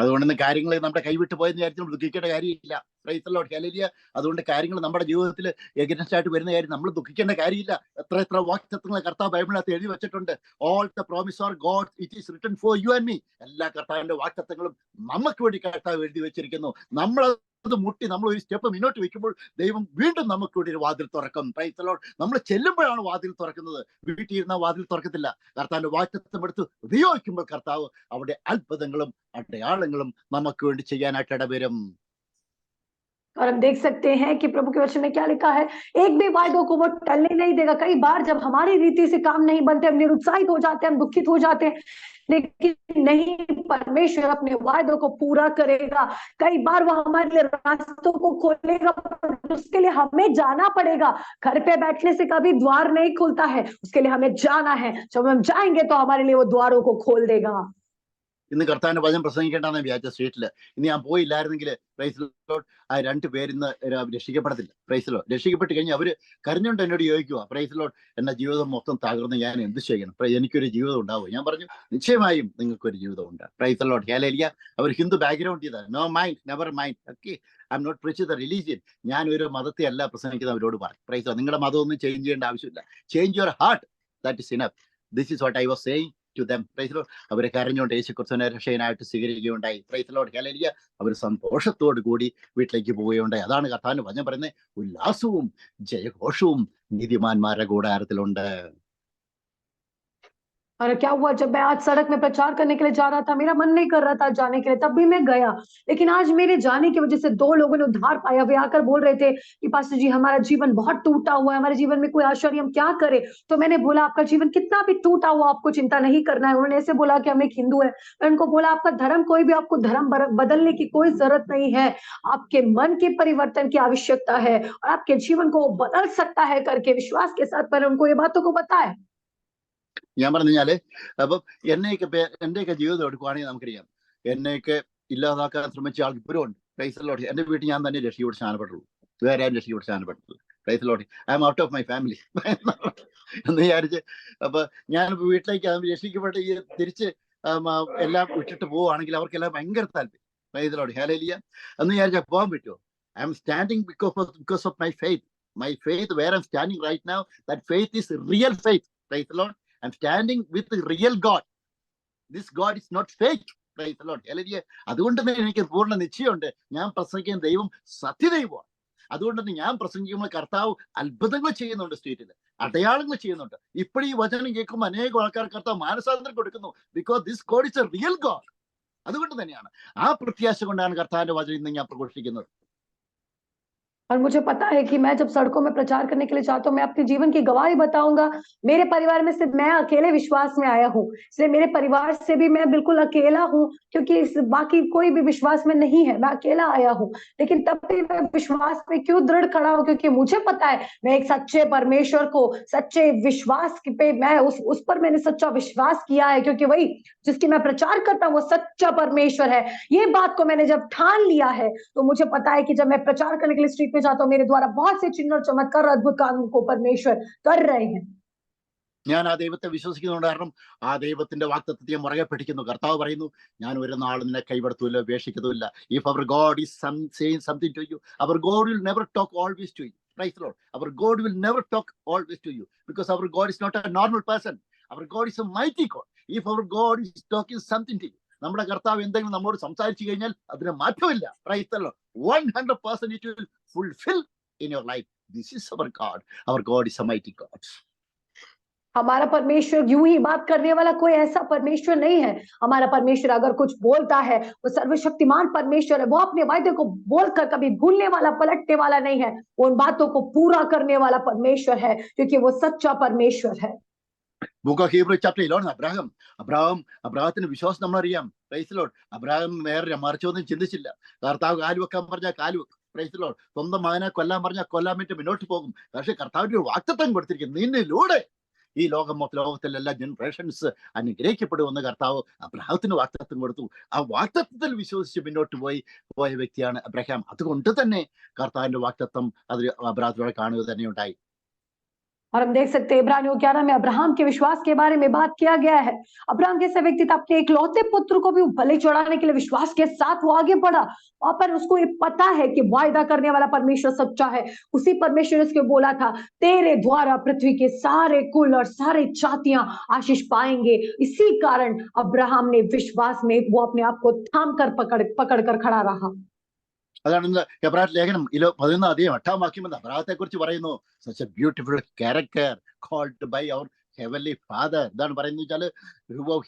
അതുകൊണ്ട് കാര്യങ്ങൾ നമ്മുടെ കൈവിട്ട് പോയെന്ന് വിചാരിച്ച് നമ്മൾ ദുഃഖിക്കേണ്ട കാര്യമില്ല. Praise the Lord. ഹല്ലേലൂയ. അതുകൊണ്ട് കാര്യങ്ങൾ നമ്മുടെ ജീവിതത്തിൽ എഗൈൻസ്റ്റ് ആയിട്ട് വരുന്ന കാര്യം നമ്മൾ ദുഃഖിക്കേണ്ട കാര്യമില്ല. എത്ര വാഗ്ദത്തങ്ങൾ കർത്താവ് ബൈബിളിനകത്ത് എഴുതി വെച്ചിട്ടുണ്ട്. All the promise or God it is written for you and me. എല്ലാ കർത്താവിന്റെ വാഗ്ദത്തങ്ങളും നമുക്ക് വേണ്ടി കർത്താവ് എഴുതി വെച്ചിരിക്കുന്നു. നമ്മൾ അത് മുട്ടി നമ്മൾ ഒരു സ്റ്റെപ്പ് മുന്നോട്ട് വെക്കുമ്പോൾ ദൈവം വീണ്ടും നമുക്ക് വേണ്ടി ഒരു വാതിൽ തുറക്കും. Praise the Lord. നമ്മൾ ചെല്ലുമ്പോഴാണ് വാതിൽ തുറക്കുന്നത്. വീട്ടിൽ ഇരുന്ന വാതിൽ തുറക്കത്തില്ല. കർത്താവിന്റെ വാഗ്ദത്തം എടുത്ത് ഉപയോഗിക്കുമ്പോൾ കർത്താവ് അവിടെ അത്ഭുതങ്ങളും അടയാളങ്ങളും നമുക്ക് വേണ്ടി ചെയ്യാനായിട്ട് ഇടവരും.
और हम देख सकते हैं कि प्रभु के वचन में क्या लिखा है, एक भी वायदों को वो टलने नहीं देगा। कई बार जब हमारी रीति से काम नहीं बनते, हम निरुत्साहित हो जाते हैं, हम दुखित हो जाते हैं, लेकिन नहीं, परमेश्वर अपने वायदों को पूरा करेगा। कई बार वो हमारे लिए रास्तों को खोलेगा, उसके लिए हमें जाना पड़ेगा। घर पे बैठने से कभी द्वार नहीं खुलता है, उसके लिए हमें जाना है। जब हम जाएंगे तो हमारे लिए वो द्वारों को खोल देगा।
ഇന്ന് കർത്താവിന്റെ വചനം പ്രസംഗിക്കേണ്ടെന്ന് വിചാരിച്ച സ്ട്രീറ്റില് ഇന്ന് ഞാൻ പോയില്ലായിരുന്നെങ്കിൽ പ്രൈസ് ലോർഡ് ആ 2 പേരിന്ന് രക്ഷിക്കപ്പെടത്തില്ല. Praise Lord. രക്ഷിക്കപ്പെട്ട് കഴിഞ്ഞാൽ അവര് കരഞ്ഞുകൊണ്ട് എന്നോട് ചോദിക്കുക, പ്രൈസ് ലോർഡ് എന്റെ ജീവിതം മൊത്തം തകർന്ന് ഞാൻ എന്ത് ചെയ്യണം, എനിക്കൊരു ജീവിതം ഉണ്ടാവും. ഞാൻ പറഞ്ഞു നിശ്ചയമായും നിങ്ങൾക്കൊരു ജീവിതം ഉണ്ട്. Praise Lord. ഹല്ലേലൂയ. അവർ ഹിന്ദു ബാക്ക്ഗ്രൗണ്ട് ചെയ്താൽ no mind, never mind. Okay, I am not preaching the religion. ഞാൻ ഒരു മതത്തെ അല്ല പ്രസംഗിക്കുന്നത് അവരോട് പറഞ്ഞു. Praise Lord. നിങ്ങളുടെ മതമൊന്നും ചേഞ്ച് ചെയ്യേണ്ട ആവശ്യമില്ല. Change your heart, that is enough. This is what I was saying to them. Praise the Lord. അവരെ കരഞ്ഞുകൊണ്ട് യേശുക്രിസ്തുവിനെ രക്ഷകനായിട്ട് സ്വീകരിക്കുകയുണ്ടായി. Praise the Lord. ഹല്ലേലൂയ. അവർ സന്തോഷത്തോടു കൂടി വീട്ടിലേക്ക് പോവുകയുണ്ടായി. അതാണ് കർത്താവിന്റെ വചനം പറയുന്നത്, ഉല്ലാസവും ജയഘോഷവും നീതിമാന്മാരുടെ കൂടാരത്തിലുണ്ട്.
और क्या हुआ, जब मैं आज सड़क में प्रचार करने के लिए जा रहा था, मेरा मन नहीं कर रहा था जाने के लिए, तब भी मैं गया। लेकिन आज मेरे जाने की वजह से 2 लोगों ने उद्धार पाया। वे आकर बोल रहे थे कि पास्टर जी हमारा जीवन बहुत टूटा हुआ है, हमारे जीवन में कोई आशा नहीं, हम क्या करें। तो मैंने बोला आपका जीवन कितना भी टूटा हुआ आपको चिंता नहीं करना है। उन्होंने ऐसे बोला कि हम एक हिंदू है। मैं उनको बोला आपका धर्म कोई भी, आपको धर्म बदलने की कोई जरूरत नहीं है। आपके मन के परिवर्तन की आवश्यकता है और आपके जीवन को बदल सकता है करके विश्वास के साथ मैंने उनको ये बातों को बताया।
ഞാൻ പറഞ്ഞു കഴിഞ്ഞാല് അപ്പം എന്റെയൊക്കെ ജീവിതം എടുക്കുവാണെങ്കിൽ നമുക്കറിയാം, എന്നെയൊക്കെ ഇല്ലാതാക്കാൻ ശ്രമിച്ച ആൾക്ക് ഇപ്പോഴും ഉണ്ട്. Praise the Lord. എന്റെ വീട്ടിൽ ഞാൻ തന്നെ രക്ഷയോട് സ്നാനപ്പെട്ടുള്ളൂ. വേറെ ആരും രക്ഷയോട് സ്നാനപ്പെട്ടുള്ളൂ. Praise the Lord. I am out of my family. എന്ന് വിചാരിച്ച് അപ്പൊ ഞാൻ വീട്ടിലേക്ക് രക്ഷിക്കപ്പെട്ട് ഈ തിരിച്ച് എല്ലാം വിട്ടിട്ട് പോവുകയാണെങ്കിൽ അവർക്കെല്ലാം ഭയങ്കര താല്പര്യം ഇതിലോട് ഹല്ലേലൂയ എന്ന് വിചാരിച്ചാൽ പോകാൻ പറ്റുമോ? I M standing because of my faith. My faith, where I'm standing right now, that faith is real faith. Praise the Lord. I'm standing with the real God. This God is not fake. Praise the Lord. Hallelujah. അതുകൊണ്ട് തന്നെ എനിക്ക് പൂർണ്ണ നിശ്ചയമുണ്ട്, ഞാൻ പ്രസംഗിക്കുന്ന ദൈവം സത്യദൈവമാണ്. അതുകൊണ്ട് തന്നെ ഞാൻ പ്രസംഗിക്കുമ്പോൾ കർത്താവ് അത്ഭുതങ്ങൾ ചെയ്യുന്നുണ്ട്, സ്ട്രീറ്റിൽ അടയാളങ്ങൾ ചെയ്യുന്നുണ്ട്. ഇപ്പോഴും ഈ വചനം കേൾക്കുമ്പോൾ അനേകം ആൾക്കാർ കർത്താവ് മാനസാന്തരം കൊടുക്കുന്നു. Because this God is A real God. അതുകൊണ്ട് തന്നെയാണ് ആ പ്രത്യാശ കൊണ്ടാണ് കർത്താവിന്റെ വചനം ഇന്ന് ഞാൻ പ്രഘോഷിക്കുന്നത്.
और मुझे पता है कि मैं जब सड़कों में प्रचार करने के लिए चाहता हूँ, मैं अपने जीवन की गवाही बताऊंगा। मेरे परिवार में सिर्फ मैं अकेले विश्वास में आया हूँ, इसलिए मेरे परिवार से भी मैं बिल्कुल अकेला हूँ, क्योंकि बाकी कोई भी विश्वास में नहीं है, मैं अकेला आया हूँ। लेकिन तब भी मैं विश्वास में क्यों दृढ़ खड़ा हूँ? क्योंकि मुझे पता है मैं एक सच्चे परमेश्वर को, सच्चे विश्वास पे मैं उस पर मैंने सच्चा विश्वास किया है, क्योंकि वही जिसकी मैं प्रचार करता हूँ वो सच्चा परमेश्वर है। ये बात को मैंने जब ठान लिया है तो मुझे पता है कि जब मैं प्रचार करने के लिए स्ट्रीट पे जाता हूँ, मेरे द्वारा बहुत से चिन्ह और चमत्कार अद्भुत काम को परमेश्वर कर रहे हैं।
ഞാൻ ആ ദൈവത്തെ വിശ്വസിക്കുന്നുണ്ട്. കാരണം ആ ദൈവത്തിന്റെ വാഗ്ദത്തത്തെ മുറകെ പിടിക്കുന്നു. കർത്താവ് പറയുന്നു, ഞാൻ ഒരു നാൾ നിന്നെ കൈവിടത്തുമില്ല, ഉപേക്ഷിക്കത്തുമില്ല. If our God is saying something to you, our God will never talk always to you. Praise the Lord. Our God will never talk always to you, because our God is not a normal person. Our God is a mighty God. If our God is talking something to you, നമ്മുടെ കർത്താവ് എന്തെങ്കിലും നമ്മോട് സംസാരിച്ചു കഴിഞ്ഞാൽ അതിന് മാറ്റമില്ല. Praise the Lord. 100% it will fulfill in your life. This is our God. Our God is a mighty God.
हमारा परमेश्वर यूं ही बात करने वाला कोई ऐसा परमेश्वर नहीं है। हमारा परमेश्वर अगर कुछ बोलता है, वो सर्वशक्तिमान परमेश्वर है। वो अपने वायदे को बोलकर कभी भूलने वाला, पलटने वाला नहीं है। वो उन बातों को पूरा करने वाला परमेश्वर है, क्योंकि वो सच्चा परमेश्वर है।
ബുക്ക് ഓഫ് ഹീബ്രു ചാപ്റ്റർ 11 അബ്രഹാത്തിന് വിശ്വാസം നമ്മളറിയാം. Praise Lord. അബ്രഹാം വേറെ മറിച്ചൊന്നും ചിന്തിച്ചില്ല. കർത്താവ് കാല് വെക്കാൻ പറഞ്ഞാൽ കാല് വെക്കും. Praise Lord. സ്വന്തം മകനെ കൊല്ലാൻ പറഞ്ഞാൽ കൊല്ലാൻ വേണ്ടി മുന്നോട്ട് പോകും. പക്ഷെ കർത്താവിന്റെ ഒരു വാഗ്ദത്തം കൊടുത്തിരിക്കുന്നു, നിന്നിലൂടെ ഈ ലോകത്തിലെ എല്ലാ ജനറേഷൻസ് അനുഗ്രഹിക്കപ്പെടുമെന്ന് കർത്താവ് അബ്രഹാത്തിന് വാഗ്ദത്തം കൊടുത്തു. ആ വാഗ്ദത്തത്തിൽ വിശ്വസിച്ച് മുന്നോട്ട് പോയ വ്യക്തിയാണ് അബ്രഹാം. അതുകൊണ്ട് തന്നെ കർത്താവിന്റെ വാഗ്ദത്തം അത് അബ്രഹാത്തിലൂടെ കാണുക തന്നെ ഉണ്ടായി.
और हम देख सकते हैं इब्रानियों 11 में अब्राहम के विश्वास के बारे में बात किया गया है। अब्राहम जैसे व्यक्ति था, अपने इकलौते पुत्र को भी बलि चढ़ाने के लिए विश्वास के साथ वो आगे बढ़ा। वहां पर उसको ये पता है कि वायदा करने वाला परमेश्वर सच्चा है। उसी परमेश्वर ने उसको बोला था, तेरे द्वारा पृथ्वी के सारे कुल और सारे जातियां आशीष पाएंगे। इसी कारण अब्राहम ने विश्वास में वो अपने आप को थाम कर पकड़ कर खड़ा रहा।
അതാണ് ഇന്ന് എബ്രായർ ലേഖനം 11 വാക്യം അബ്രഹാത്തെ കുറിച്ച് പറയുന്നു. Such a beautiful character called by our heavenly father. എന്താണ് പറയുന്നത് വെച്ചാൽ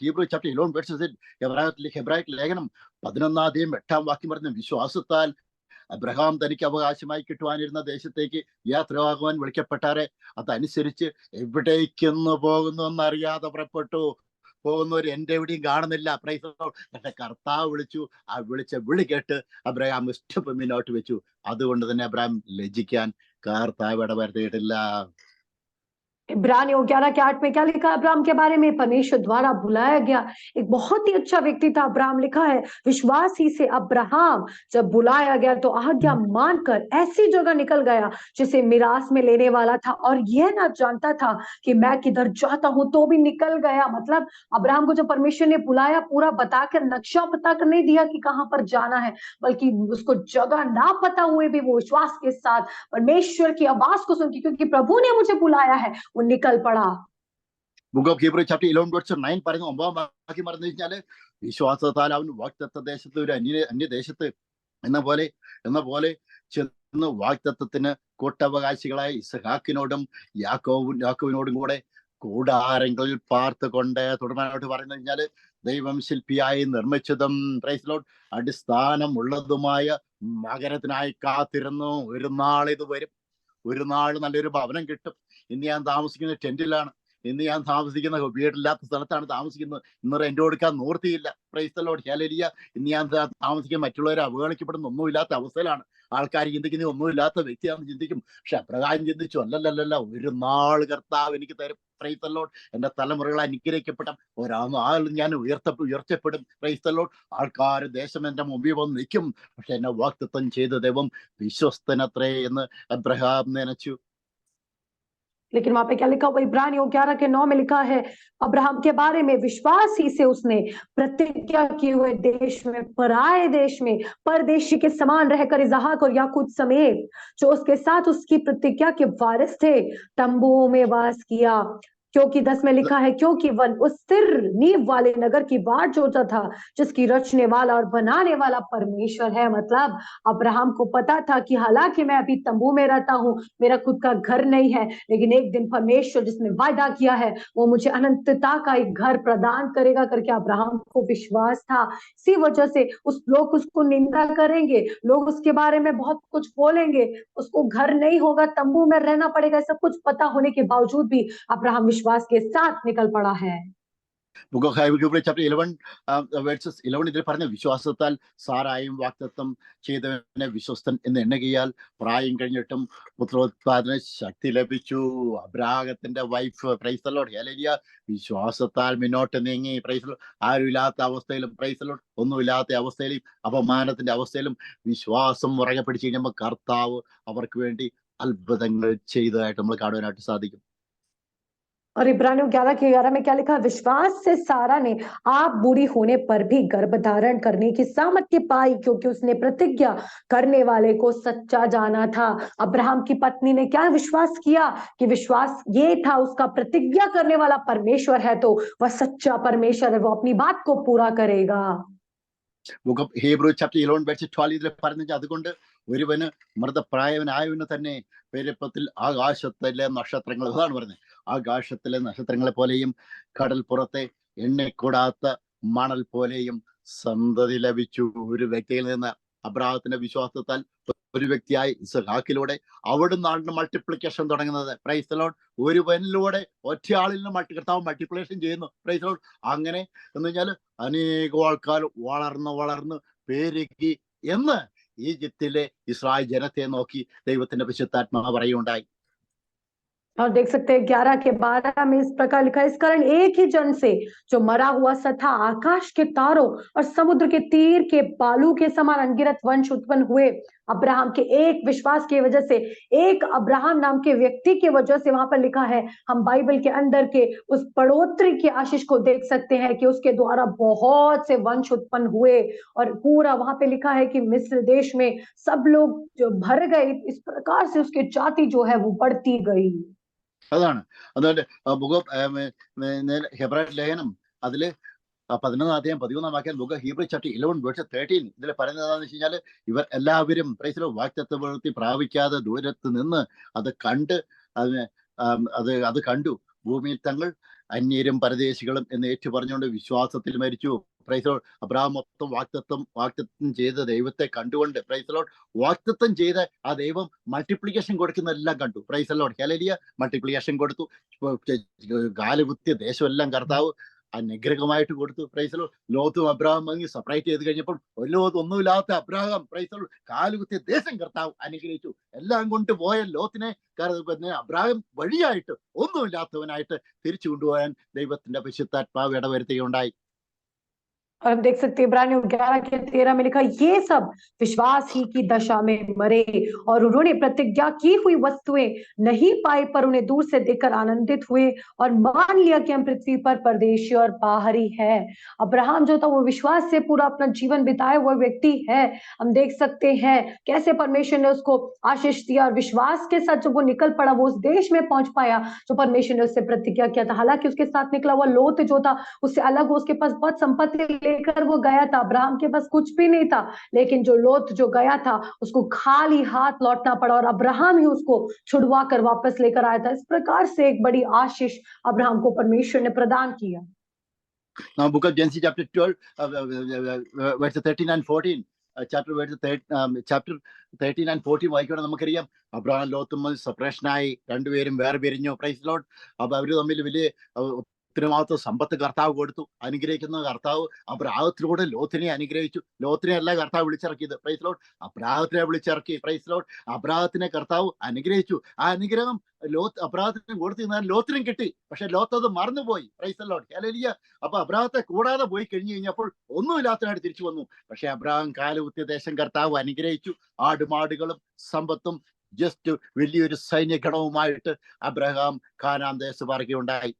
ഹീബ്രു ചാപ്റ്റർ 11 എബ്രായർ ലേഖനം 11 വാക്യം പറയുന്ന, വിശ്വാസത്താൽ അബ്രഹാം തനിക്ക് അവകാശമായി കിട്ടുവാനിരുന്ന ദേശത്തേക്ക് യാത്രയാകുവാൻ വിളിക്കപ്പെട്ടാരെ അതനുസരിച്ച് എവിടേക്കെന്ന് പോകുന്നു എന്നറിയാതെ പുറപ്പെട്ടു. പോകുന്നവർ എൻ്റെ എവിടെയും കാണുന്നില്ല. പ്രൈസ് പക്ഷെ കർത്താവ് വിളിച്ചു. ആ വിളിച്ച വിളി കേട്ട് അബ്രഹാം സ്റ്റെപ്പ് മുന്നോട്ട് വെച്ചു. അതുകൊണ്ട് തന്നെ അബ്രഹാം ലജ്ജിക്കാൻ കർത്താവ് ഇടവരുത്തിയിട്ടില്ല.
इब्रानियों 11 के 8 में क्या लिखा अब्राहम के बारे में? परमेश्वर द्वारा बुलाया गया एक बहुत ही अच्छा व्यक्ति था अब्राहम। लिखा है, विश्वास ही से अब्राहम जब बुलाया गया तो आज्ञा मानकर ऐसी जगह निकल गया जिसे मिरास में लेने वाला था, और यह ना जानता था कि मैं किधर जाता हूं, तो भी निकल गया। मतलब अब्राहम को जब परमेश्वर ने बुलाया, पूरा बताकर, नक्शा बताकर नहीं दिया कि कहां पर जाना है, बल्कि उसको जगह ना पता हुए भी वो विश्वास के साथ परमेश्वर की आवाज को सुन के, क्योंकि प्रभु ने मुझे बुलाया है, वो निकल पड़ा।
ബുക്ക് ഓഫ് ഹീബ്രു ചാപ്റ്റർ 11 പറയുന്ന 9 വാക്യം പറഞ്ഞു കഴിഞ്ഞാല്, വിശ്വാസത്താൽ അവൻ വാഗ്ദത്ത ദേശത്ത് ഒരു അന്യദേശത്ത് എന്ന പോലെ ചെന്ന് വാഗ്ദത്തത്തിന് കൂട്ടവകാശികളായ ഇസ്ഹാക്കിനോടും യാക്കോവിനോടും കൂടെ കൂടാരങ്ങളിൽ പാർത്തുകൊണ്ട് തുടർമാനോട്ട് പറയുന്നത് കഴിഞ്ഞാല്, ദൈവം ശില്പിയായി നിർമ്മിച്ചതും പ്രൈസ് ലോർഡ് അടിസ്ഥാനം ഉള്ളതുമായ നഗരത്തിനായി കാത്തിരുന്നു. ഒരു നാൾ ഇത് വരും. ഒരു നാൾ നല്ലൊരു ഭവനം കിട്ടും. ഇന്ന് ഞാൻ താമസിക്കുന്ന ടെന്റിലാണ്. ഇന്ന് ഞാൻ താമസിക്കുന്ന വീടില്ലാത്ത സ്ഥലത്താണ് താമസിക്കുന്നത്. ഇന്നൊരു എൻ്റെ കൊടുക്കാൻ നിവൃത്തിയില്ല. Praise the Lord. ഹല്ലേലൂയ. ഇന്ന് ഞാൻ താമസിക്കുന്ന മറ്റുള്ളവരെ അവഗണിക്കപ്പെടുന്ന ഒന്നുമില്ലാത്ത അവസ്ഥയിലാണ്. ആൾക്കാർ ചിന്തിക്കുന്നത് ഒന്നുമില്ലാത്ത വ്യക്തിയാണെന്ന് ചിന്തിക്കും. പക്ഷെ അപ്രകാരം ചിന്തിച്ചു അല്ലല്ല, ഒരു നാൾ കർത്താവ് എനിക്ക് തരും. Praise the Lord. എൻ്റെ തലമുറകൾ അനുഗ്രഹിക്കപ്പെട്ട ഒരാൾ ഞാൻ ഉയർച്ചപ്പെടും. Praise the Lord. ആൾക്കാർ ദേശം എൻ്റെ മുമ്പിൽ വന്ന് നിൽക്കും. പക്ഷെ എന്നെ വാഗ്ദത്തം ചെയ്ത ദൈവം വിശ്വസ്തനത്രേ എന്ന് അബ്രഹാം നനച്ചു.
लेकिन वहां पे क्या लिखा हुआ, इब्रानियों 11:9 में लिखा है, अब्राहम के बारे में विश्वास ही से उसने प्रतिज्ञा किए हुए देश में, पराए देश में परदेशी के समान रहकर इसहाक और याकूब समेत जो उसके साथ उसकी प्रतिज्ञा के वारिस थे तंबुओं में वास किया। क्योंकि 10 में लिखा है, क्योंकि वह उस स्थिर नींव वाले नगर की बाट जोता था जिसकी रचने वाला और बनाने वाला परमेश्वर है। मतलब अब्राहम को पता था कि हालांकि मैं अभी तंबू में रहता हूं, मेरा खुद का घर नहीं है, लेकिन एक दिन परमेश्वर जिसने वायदा किया है वो मुझे अनंतता का एक घर प्रदान करेगा करके अब्राहम को विश्वास था। इसी वजह से लोग उसको निंदा करेंगे, लोग उसके बारे में बहुत कुछ बोलेंगे, उसको घर नहीं होगा, तंबू में रहना पड़ेगा, सब कुछ पता होने के बावजूद भी अब्राहम विश्वास के साथ निकल पड़ा है।
Book of hybrid chapter 11 versus 11 ഇതിൽ പറഞ്ഞ വിശ്വാസത്താൽ സാറായും വാഗ്ദത്തം ചെയ്തവനെ വിശ്വസ്തൻ എന്ന് എണ്ണുകയാൽ പ്രായം കഴിഞ്ഞിട്ടും പുത്രോത്പാദന ശക്തി ലഭിച്ചു. അബ്രാഹത്തിന്റെ വൈഫ് പ്രൈസലോട് ഹല്ലേലൂയ വിശ്വാസത്താൽ മുന്നോട്ട് നീങ്ങി. പ്രൈസലോട് ആരുമില്ലാത്ത അവസ്ഥയിലും, പ്രൈസലോട് ഒന്നുമില്ലാത്ത അവസ്ഥയിലും, അപമാനത്തിന്റെ അവസ്ഥയിലും വിശ്വാസം മുറകെ പിടിച്ചു കഴിയുമ്പോൾ കർത്താവ് അവർക്ക് വേണ്ടി അത്ഭുതങ്ങൾ ചെയ്തതായിട്ട് നമ്മൾ കാണുവാനായിട്ട് സാധിക്കും.
और इब्रानियों 11:11 में क्या लिखा, विश्वास से सारा ने आप बूढ़ी होने पर भी गर्भ धारण करने की सामर्थ्य पाई क्योंकि उसने प्रतिज्ञा करने वाले को सच्चा जाना था। अब्राहम की पत्नी ने क्या विश्वास किया कि विश्वास ये था, उसका प्रतिज्ञा करने वाला परमेश्वर है तो वह सच्चा परमेश्वर है, वो अपनी बात को पूरा करेगा।
Book of Hebrew chapter 11 verse 12 ഇതിൽ പറഞ്ഞ അതുകൊണ്ട് ഒരുവന് മൃതപ്രായവനായവന് തന്നെ പെരുപ്പത്തിൽ ആകാശത്തിലെ നക്ഷത്രങ്ങൾ, അതാണ് പറഞ്ഞത്, ആകാശത്തിലെ നക്ഷത്രങ്ങളെ പോലെയും കടൽ പുറത്തെ എണ്ണിക്കൂടാത്ത മണൽ പോലെയും സന്തതി ലഭിച്ചു. ഒരു വ്യക്തിയിൽ നിന്ന് അബ്രാഹത്തിന്റെ വിശ്വാസത്താൽ ഒരു വ്യക്തിയായി ഇസ്ഹാക്കിലൂടെ അവിടുന്നാണ് മൾട്ടിപ്ലിക്കേഷൻ തുടങ്ങുന്നത്. Praise the Lord. ഒരുവനിലൂടെ ഒറ്റയാളിൽ നിന്ന് കർത്താവ് മൾട്ടിപ്ലിക്കേഷൻ ചെയ്യുന്നു. Praise the Lord. അങ്ങനെ എന്ന് പറഞ്ഞാൽ അനേക ആൾക്കാർ വളർന്ന് പെരുകി എന്ന് ഈജിപ്തിലെ ഇസ്രായേൽ ജനത്തെ നോക്കി ദൈവത്തിന്റെ പരിശുദ്ധാത്മാവ് പറയുകയുണ്ടായി.
और देख सकते हैं 11:12 में इस प्रकार लिखा है, इस कारण एक ही जन से जो मरा हुआ सा था आकाश के तारों और समुद्र के तीर के बालू के समान अनगिनत वंश उत्पन्न हुए। अब्राहम के एक विश्वास की वजह से, एक अब्राहम नाम के व्यक्ति की वजह से, वहां पर लिखा है, हम बाइबल के अंदर के उस बढ़ोतरी की आशीष को देख सकते हैं कि उसके द्वारा बहुत से वंश उत्पन्न हुए। और पूरा वहां पे लिखा है कि मिस्र देश में सब लोग जो भर गए, इस प्रकार से उसकी जाति जो है वो बढ़ती गई।
അതാണ്. അതുകൊണ്ട് ബുക്ക് ഓഫ് ഹെബ്രായ ലേഖനം അതില് 11-13 വാക്യം, ബുക്ക് ഹീബ്രൂ ചാപ്റ്റർ 11 വേഴ്സ് 13 ഇതിൽ പറയുന്നത് എന്താണെന്ന് വെച്ച് കഴിഞ്ഞാൽ, ഇവർ എല്ലാവരും പ്രൈസിലോ വാഗ്ദത്തം പ്രാപിക്കാതെ ദൂരത്ത് നിന്ന് അത് കണ്ട് അത് കണ്ടു ഭൂമിയിൽ തങ്ങൾ അന്യരും പരദേശികളും എന്ന് ഏറ്റു പറഞ്ഞുകൊണ്ട് വിശ്വാസത്തിൽ മരിച്ചു. Praise Lord. അബ്രാഹാം മൊത്തം വാഗ്ദത്തം ചെയ്ത ദൈവത്തെ കണ്ടുകൊണ്ട്, പ്രൈസ് ലോർഡ്, വാഗ്ദത്തം ചെയ്ത ആ ദൈവം മൾട്ടിപ്ലിക്കേഷൻ കൊടുക്കുന്നതെല്ലാം കണ്ടു. Price Lord. ഹല്ലേലൂയ. മൾട്ടിപ്ലിക്കേഷൻ കൊടുത്തു. കാലുകുത്തിയ ദേശം എല്ലാം കർത്താവ് അനുഗ്രഹമായിട്ട് കൊടുത്തു. Praise Lord. ലോത്തും അബ്രാഹാം വാങ്ങി സെപ്പറേറ്റ് ചെയ്ത് കഴിഞ്ഞപ്പോൾ ഒന്നുമില്ലാത്ത അബ്രാഹാം, പ്രൈസ് ലോർഡ്, കാലുകുത്തിയ ദേശം കർത്താവ് അനുഗ്രഹിച്ചു. എല്ലാം കൊണ്ട് പോയ ലോത്തിനെ അബ്രാഹാം വഴിയായിട്ട് ഒന്നുമില്ലാത്തവനായിട്ട് തിരിച്ചു കൊണ്ടുപോകാൻ ദൈവത്തിന്റെ പരിശുദ്ധാത്മാവ് ഇടവരുത്തുകയുണ്ടായി.
और हम देख सकते हैं इब्रानियों 11:13 में लिखा, ये सब विश्वास ही की दशा में मरे और उन्होंने प्रतिज्ञा की हुई वस्तुएं नहीं पाई पर उन्हें दूर से देखकर आनंदित हुए और मान लिया कि हम पृथ्वी पर परदेशी और बाहरी है। अब्राहम जो था वो विश्वास से पूरा अपना जीवन बिताया हुआ व्यक्ति है। हम देख सकते हैं कैसे परमेश्वर ने उसको आशीष दिया और विश्वास के साथ जब वो निकल पड़ा, वो उस देश में पहुंच पाया जो परमेश्वर ने उससे प्रतिज्ञा किया था। हालांकि उसके साथ निकला हुआ लोत जो था उससे अलग, उसके पास बहुत संपत्ति लेकर वो गया था, अब्राहम के पास कुछ भी नहीं था, लेकिन जो लोत जो गया था उसको खाली हाथ लौटना पड़ा और अब्राहम ही उसको छुड़वा कर वापस लेकर आया था। इस प्रकार से एक बड़ी आशीष अब्राहम को परमेश्वर ने प्रदान किया।
Now, book of Genesis chapter 12, verse 13 and 14. Chapter 13 and 14 വായിക്കണം. നമുക്കറിയാം അബ്രഹാം ലോത്തും സെപ്പറേഷനായി രണ്ടുപേരും വേറെ പിരിഞ്ഞു. Praise Lord. അപ്പൊ അവര് തമ്മിൽ വലിയ ഒത്തിരിമാത്രം സമ്പത്ത് കർത്താവ് കൊടുത്തു. അനുഗ്രഹിക്കുന്ന കർത്താവ് അബ്രാഹത്തിലൂടെ ലോത്തിനെ അനുഗ്രഹിച്ചു. ലോത്തിനെ അല്ല കർത്താവ് വിളിച്ചിറക്കിയത്. Praise Lord. അബ്രാഹത്തിനെ വിളിച്ചിറക്കി. Praise Lord. അബ്രാഹത്തിനെ കർത്താവ് അനുഗ്രഹിച്ചു. ആ അനുഗ്രഹം അബ്രാഹത്തിന് കൊടുത്തിരുന്നാൽ ലോത്തിനും കിട്ടി. പക്ഷെ ലോത്ത് അത് മറന്നുപോയി. Praise Lord. ഹല്ലേലൂയ. അപ്പൊ അബ്രാഹത്തെ കൂടാതെ പോയി കഴിഞ്ഞു കഴിഞ്ഞപ്പോൾ ഒന്നുമില്ലാത്തതായിട്ട് തിരിച്ചു വന്നു. പക്ഷെ അബ്രാഹം കാലുകുത്തിയ ദേശം കർത്താവ് അനുഗ്രഹിച്ചു. ആടുമാടുകളും സമ്പത്തും ജസ്റ്റ് വലിയൊരു സൈന്യഗണവുമായിട്ട് അബ്രഹാം കാനാൻ ദേശമാർഗയുണ്ടായി.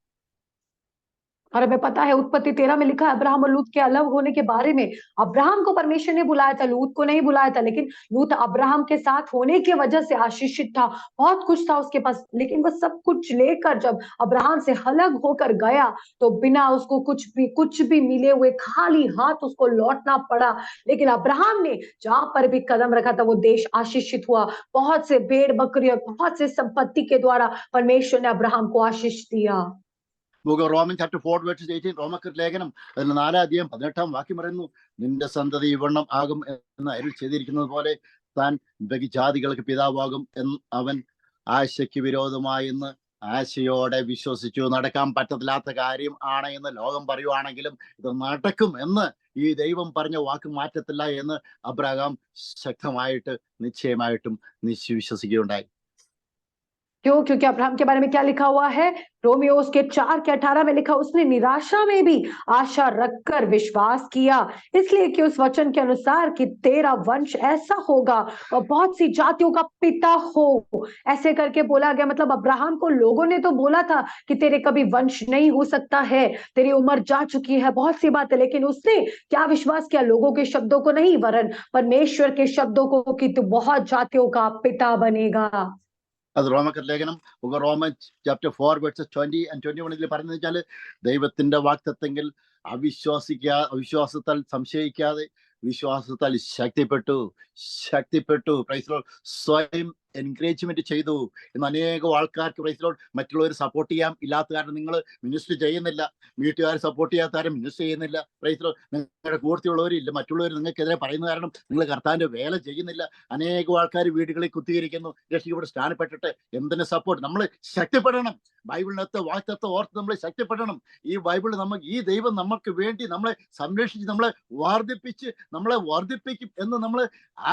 और हमें पता है उत्पत्ति 13 में लिखा है अब्राहम और लूत के अलग होने के बारे में। अब्राहम को परमेश्वर ने बुलाया था, लूत को नहीं बुलाया था, लेकिन लूत अब्राहम के साथ होने की वजह से आशीषित था, बहुत कुछ था उसके पास। लेकिन वो सब कुछ लेकर जब अब्राहम से अलग होकर गया तो बिना उसको कुछ भी मिले हुए खाली हाथ उसको लौटना पड़ा। लेकिन अब्राहम ने जहां पर भी कदम रखा था वो देश आशीषित हुआ। बहुत से भेड़ बकरी और बहुत से संपत्ति के द्वारा परमेश्वर ने अब्राहम को आशीष दिया।
റോമൻ ചാപ്റ്റർ 4 വേഴ്സ് 18 റോമക്കർ ലേഖനം അതിന് 4-18 വാക്യം പറയുന്നു, നിന്റെ സന്തതി ഇവണ്ണം ആകും എന്ന് അരുൾ ചെയ്തിരിക്കുന്നത് പോലെ താൻ ബഹുജാതികൾക്ക് പിതാവാകും എന്ന് അവൻ ആശയ്ക്ക് വിരോധമായെന്ന് ആശയോടെ വിശ്വസിച്ചു. നടക്കാൻ പറ്റത്തില്ലാത്ത കാര്യം ആണ് എന്ന് ലോകം പറയുവാണെങ്കിലും ഇത് നടക്കും എന്ന് ഈ ദൈവം പറഞ്ഞ വാക്ക് മാറ്റത്തില്ല എന്ന് അബ്രഹാം ശക്തമായിട്ട് നിശ്ചയമായിട്ടും വിശ്വസിക്കുകയുണ്ടായി.
क्यों? क्योंकि अब्राहम के बारे में क्या लिखा हुआ है? रोमियो उसके 4:18 में लिखा, उसने निराशा में भी आशा रखकर विश्वास किया, इसलिए कि उस वचन के अनुसार कि तेरा वंश ऐसा होगा और बहुत सी जातियों का पिता हो। ऐसे करके बोला गया, मतलब अब्राहम को लोगों ने तो बोला था कि तेरे कभी वंश नहीं हो सकता है, तेरी उम्र जा चुकी है, बहुत सी बातें, लेकिन उसने क्या विश्वास किया? लोगों के शब्दों को नहीं, वरन परमेश्वर के शब्दों को, कि तू बहुत जातियों का पिता बनेगा।
അത് റോമക്കർ ലേഖനം റോമൻ ചാപ്റ്റർ 4 വേഴ്സസ് 20 and 21 പറയുന്നത് വെച്ചാൽ ദൈവത്തിന്റെ വാഗ്ദത്തത്തിൽ അവിശ്വാസത്താൽ സംശയിക്കാതെ വിശ്വാസത്താൽ ശക്തിപ്പെട്ടു പ്രൈസ് ലോർഡ്, സ്വയം എൻകറേജ്മെന്റ് ചെയ്തു. ഇന്ന് അനേകം ആൾക്കാർക്ക് പ്രൈസ് ലോർഡ് മറ്റുള്ളവർ സപ്പോർട്ട് ചെയ്യാൻ ഇല്ലാത്ത കാരണം നിങ്ങൾ മിനിസ്റ്റർ ചെയ്യുന്നില്ല, വീട്ടുകാർ സപ്പോർട്ട് ചെയ്യാത്ത കാരണം മിനിസ്റ്റർ ചെയ്യുന്നില്ല. പ്രൈസ് ലോർഡ്, നിങ്ങളുടെ കൂട്ടത്തിലുള്ളവരില്ല, മറ്റുള്ളവർ നിങ്ങൾക്കെതിരെ പറയുന്ന കാരണം നിങ്ങൾ കർത്താവിന്റെ വേല ചെയ്യുന്നില്ല. അനേകം ആൾക്കാർ വീടുകളിൽ കുത്തിയിരിക്കുന്നു. രക്ഷിക്കപ്പെട്ട് സ്ഥാനപ്പെട്ടിട്ട് എന്തിനു സപ്പോർട്ട്? നമ്മൾ ശക്തിപ്പെടണം. ബൈബിളിനകത്ത് വാക്തത്വം ഓർത്ത് നമ്മൾ ശക്തിപ്പെടണം. ഈ ബൈബിൾ ഈ ദൈവം നമുക്ക് വേണ്ടി നമ്മളെ സംരക്ഷിച്ച് നമ്മളെ വർദ്ധിപ്പിക്കും എന്ന് നമ്മൾ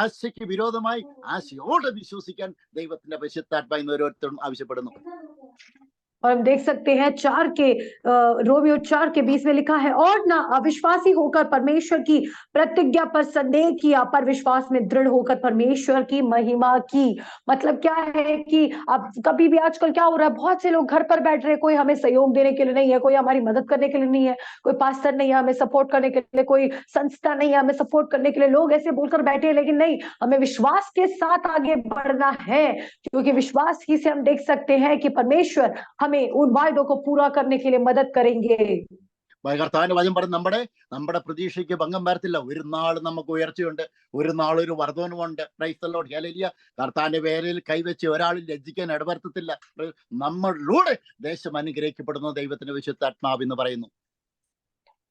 ആശയ്ക്ക് വിരോധമായി ആശയോടെ വിശ്വസിക്കാൻ ദൈവത്തിന്റെ പരിശുദ്ധാത്മാവ് ഇന്ന് ഓരോരുത്തരും ആവശ്യപ്പെടുന്നു.
और हम देख सकते हैं रोमियो 4:20 में लिखा है, और ना अविश्वासी होकर परमेश्वर की प्रतिज्ञा पर संदेह किया, पर विश्वास में दृढ़ होकर परमेश्वर की महिमा की। मतलब क्या है कि अब कभी भी आजकल क्या हो रहा है, बहुत से लोग घर पर बैठ रहे हैं, कोई हमें सहयोग देने के लिए नहीं है, कोई हमारी मदद करने के लिए नहीं है, कोई पास्टर नहीं है हमें सपोर्ट करने के लिए, कोई संस्था नहीं है हमें सपोर्ट करने के लिए, लोग ऐसे बोलकर बैठे हैं। लेकिन नहीं, हमें विश्वास के साथ आगे बढ़ना है, क्योंकि विश्वास ही से हम देख सकते हैं कि परमेश्वर हमें उन वायदों को पूरा करने के लिए मदद करेंगे।
കർത്താവിന്റെ വചനം പറഞ്ഞ് നമ്മുടെ പ്രതീക്ഷയ്ക്ക് ഭംഗം വരത്തില്ല. ഒരു നാൾ നമുക്ക് ഉയർച്ചയുണ്ട്, ഒരു നാൾ ഒരു വർധനവുണ്ട്. Praise the Lord, hallelujah. കർത്താവിന്റെ വേലയിൽ കൈവച്ച് ഒരാളിൽ ലജ്ജിക്കാൻ ഇടവരുത്തത്തില്ല. നമ്മളിലൂടെ ദേശം അനുഗ്രഹിക്കപ്പെടുന്ന ദൈവത്തിന്റെ വിശുദ്ധാത്മാവ് എന്ന് പറയുന്നു.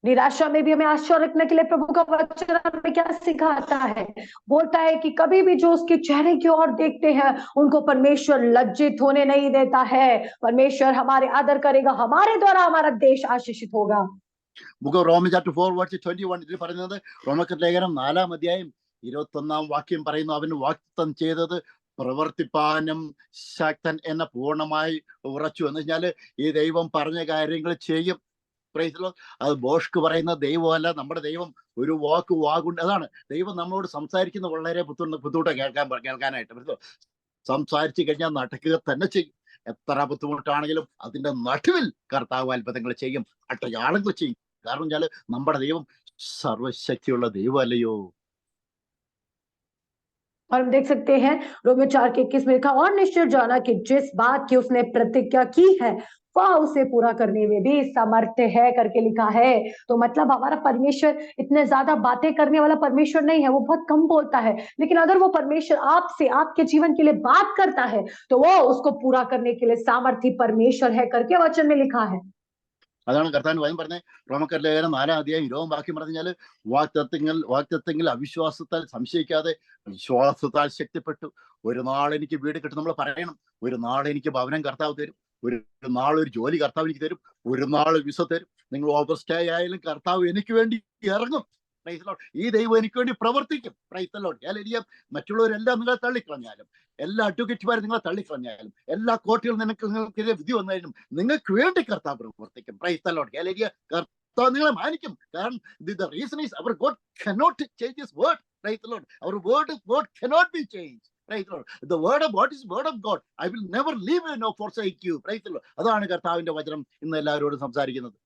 निराशा में भी हमें आशा रखने के लिए प्रभु का वचन हमें क्या सिखाता है? बोलता है कि कभी भी जो उसके चेहरे की ओर देखते हैं उनको परमेश्वर लज्जित होने नहीं देता है। परमेश्वर हमारे आदर करेगा, हमारे द्वारा हमारा देश आशीषित होगा।
റോമൻ ചാപ്റ്റർ 4 വേഴ്സ് 21 ഇതിൽ പറയുന്നത്, റോമക്കർ ലേഖനം 4-21 വാക്യം പറയുന്നു, അവന് വാഗ്ദത്തം ചെയ്തത് പ്രവർത്തിപ്പാനും ശക്തൻ എന്ന പൂർണ്ണമായി ഉറച്ചു. എന്ന് വെച്ചാൽ ഈ ദൈവം പറഞ്ഞ കാര്യങ്ങൾ ചെയ്യും. Praise Lord. അത് ബോഷ്ക്ക് പറയുന്ന ദൈവമല്ല, നമ്മുടെ ദൈവം ഒരു വാക്കുണ്ട്. അതാണ് ദൈവം നമ്മളോട് സംസാരിക്കുന്ന വളരെ ബുദ്ധിമുട്ട് കേൾക്കാനായിട്ട്. സംസാരിച്ചു കഴിഞ്ഞാൽ നടക്കുക തന്നെ ചെയ്യും. എത്ര ബുദ്ധിമുട്ടാണെങ്കിലും അതിന്റെ നടുവിൽ കർത്താവ് അത്ഭുതങ്ങൾ ചെയ്യും, അടയാളങ്ങൾ ചെയ്യും. കാരണം വെച്ചാൽ നമ്മുടെ ദൈവം സർവശക്തിയുള്ള ദൈവമല്ലയോ.
और हम देख सकते हैं रोमियो 4:21 में लिखा, और निश्चय जाना कि जिस बात की उसने प्रतिज्ञा की है वह उसे पूरा करने में भी सामर्थ्य है करके लिखा है। तो मतलब हमारा परमेश्वर इतने ज्यादा बातें करने वाला परमेश्वर नहीं है, वो बहुत कम बोलता है। लेकिन अगर वो परमेश्वर आपसे आपके जीवन के लिए बात करता है तो वो उसको पूरा करने के लिए सामर्थ्य परमेश्वर है करके वचन में लिखा है।
അതാണ് കർത്താവിന്റെ വചനം പറഞ്ഞത്. റോമക്കർ ലേഖനം 4-20 വാക്യം പറഞ്ഞാൽ, വാഗ്ദത്തങ്ങൾ അവിശ്വാസത്താൽ സംശയിക്കാതെ വിശ്വാസത്താൽ ശക്തിപ്പെട്ടു. ഒരു നാൾ എനിക്ക് വീട് കിട്ടും. നമ്മൾ പറയണം, ഒരു നാൾ എനിക്ക് ഭവനം കർത്താവ് തരും, ഒരു നാൾ ഒരു ജോലി കർത്താവ് എനിക്ക് തരും, ഒരു നാൾ വിസ തരും. നിങ്ങൾ ഓവർ സ്റ്റേ ആയാലും കർത്താവ് എനിക്ക് വേണ്ടി ഇറങ്ങും. Praise the Lord. ഈ ദൈവം എനിക്ക് വേണ്ടി പ്രവർത്തിക്കും. Praise the Lord, hallelujah. മറ്റുള്ളവരെല്ലാം നിങ്ങളെ തള്ളിക്കളഞ്ഞാലും, എല്ലാ അഡ്വക്കേറ്റുമാരും നിങ്ങളെ തള്ളിക്കളഞ്ഞാലും, എല്ലാ കോർട്ടുകളും നിങ്ങൾക്കെതിരെ വിധി വന്നാലും നിങ്ങൾക്ക് വേണ്ടി കർത്താവ് പ്രവർത്തിക്കും. Praise the Lord, hallelujah. കർത്താവ് നിങ്ങളെ മാനിക്കും. കാരണം the reason is our God cannot change his word. Praise the Lord. Our word cannot be changed. Praise the Lord. The word of God is word of God. I will never leave you nor forsake you. Praise the Lord. അതാണ് കർത്താവിന്റെ വചനം ഇന്ന് എല്ലാവരോടും സംസാരിക്കുന്നത്.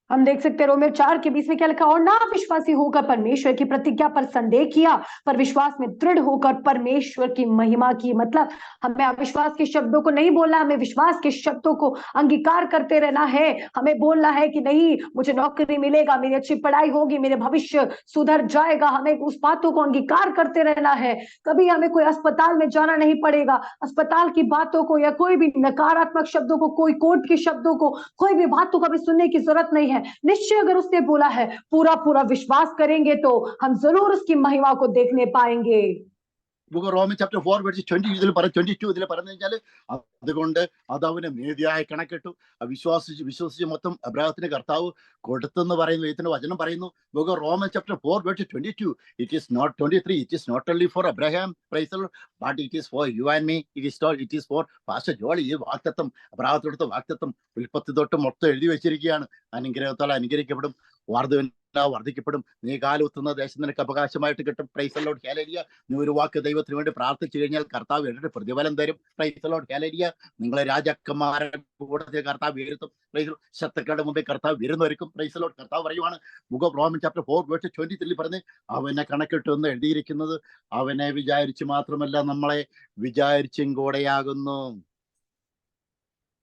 हम देख सकते हैं रोमियो 4 के 20 में क्या लिखा, और ना विश्वासी होकर परमेश्वर की प्रतिज्ञा पर संदेह किया, पर विश्वास में दृढ़ होकर परमेश्वर की महिमा की। मतलब हमें अविश्वास के शब्दों को नहीं बोलना, हमें विश्वास के शब्दों को अंगीकार करते रहना है। हमें बोलना है कि नहीं, मुझे नौकरी मिलेगा, मेरी अच्छी पढ़ाई होगी, मेरे भविष्य सुधर जाएगा। हमें उस बातों को अंगीकार करते रहना है। कभी हमें कोई अस्पताल में जाना नहीं पड़ेगा। अस्पताल की बातों को या कोई भी नकारात्मक शब्दों को, कोई कोर्ट के शब्दों को, कोई भी बातों को भी सुनने की जरूरत नहीं है। निश्चय अगर उसने बोला है, पूरा पूरा विश्वास करेंगे तो हम जरूर उसकी महिमा को देखने पाएंगे।
Book of Romans chapter 4 verse 22 ഇതിൽ പറഞ്ഞു കഴിഞ്ഞാൽ അതുകൊണ്ട് അത് അവന് നീതിയായി കണക്കിട്ടു. വിശ്വസിച്ച് മൊത്തം അബ്രാഹത്തിന് കർത്താവ് കൊടുത്തെന്ന് പറയുന്നു. ദൈവത്തിന്റെ വചനം പറയുന്നു. Book of Romans chapter 4 verse 22. It is not 23. It is not only for Abraham, praise the Lord, but it is for you and me. It is for Pastor Joel. ഈ വാഗ്ദത്തം, അബ്രാഹത്തോടുത്ത വാഗ്ദത്തം ഉൽപ്പത്തി തൊട്ട് മൊത്തം എഴുതി വെച്ചിരിക്കുകയാണ്. അനുഗ്രഹത്താൽ അനുഗ്രഹിക്കപ്പെടും, വർദ്ധിക്കപ്പെടും, നീ കാലുത്തുന്ന ദേശം നിനക്ക് അവകാശമായിട്ട് കിട്ടും. Praise the Lord, hallelujah. നീ ഒരു വാക്ക് ദൈവത്തിന് വേണ്ടി പ്രാർത്ഥിച്ചു കഴിഞ്ഞാൽ കർത്താവ് എന്നിട്ട് പ്രതിഫലം തരും. Praise the Lord, hallelujah. നിങ്ങളെ രാജാക്കന്മാരുടെ കൂട്ടത്തിൽ കർത്താവ് വീഴ്ത്തും. Praise the Lord. ശത്രുക്കളുടെ മുമ്പിൽ കർത്താവ് വിരുന്നൊരുക്കും. Praise the Lord. കർത്താവ് പറയുവാണ് book of Roman chapter 4 verse 23 പറഞ്ഞ് അവനെ കണക്കിട്ടു എന്ന് എഴുതിയിരിക്കുന്നത് അവനെ വിചാരിച്ച് മാത്രമല്ല, നമ്മളെ വിചാരിച്ചും കൂടെയാകുന്നു.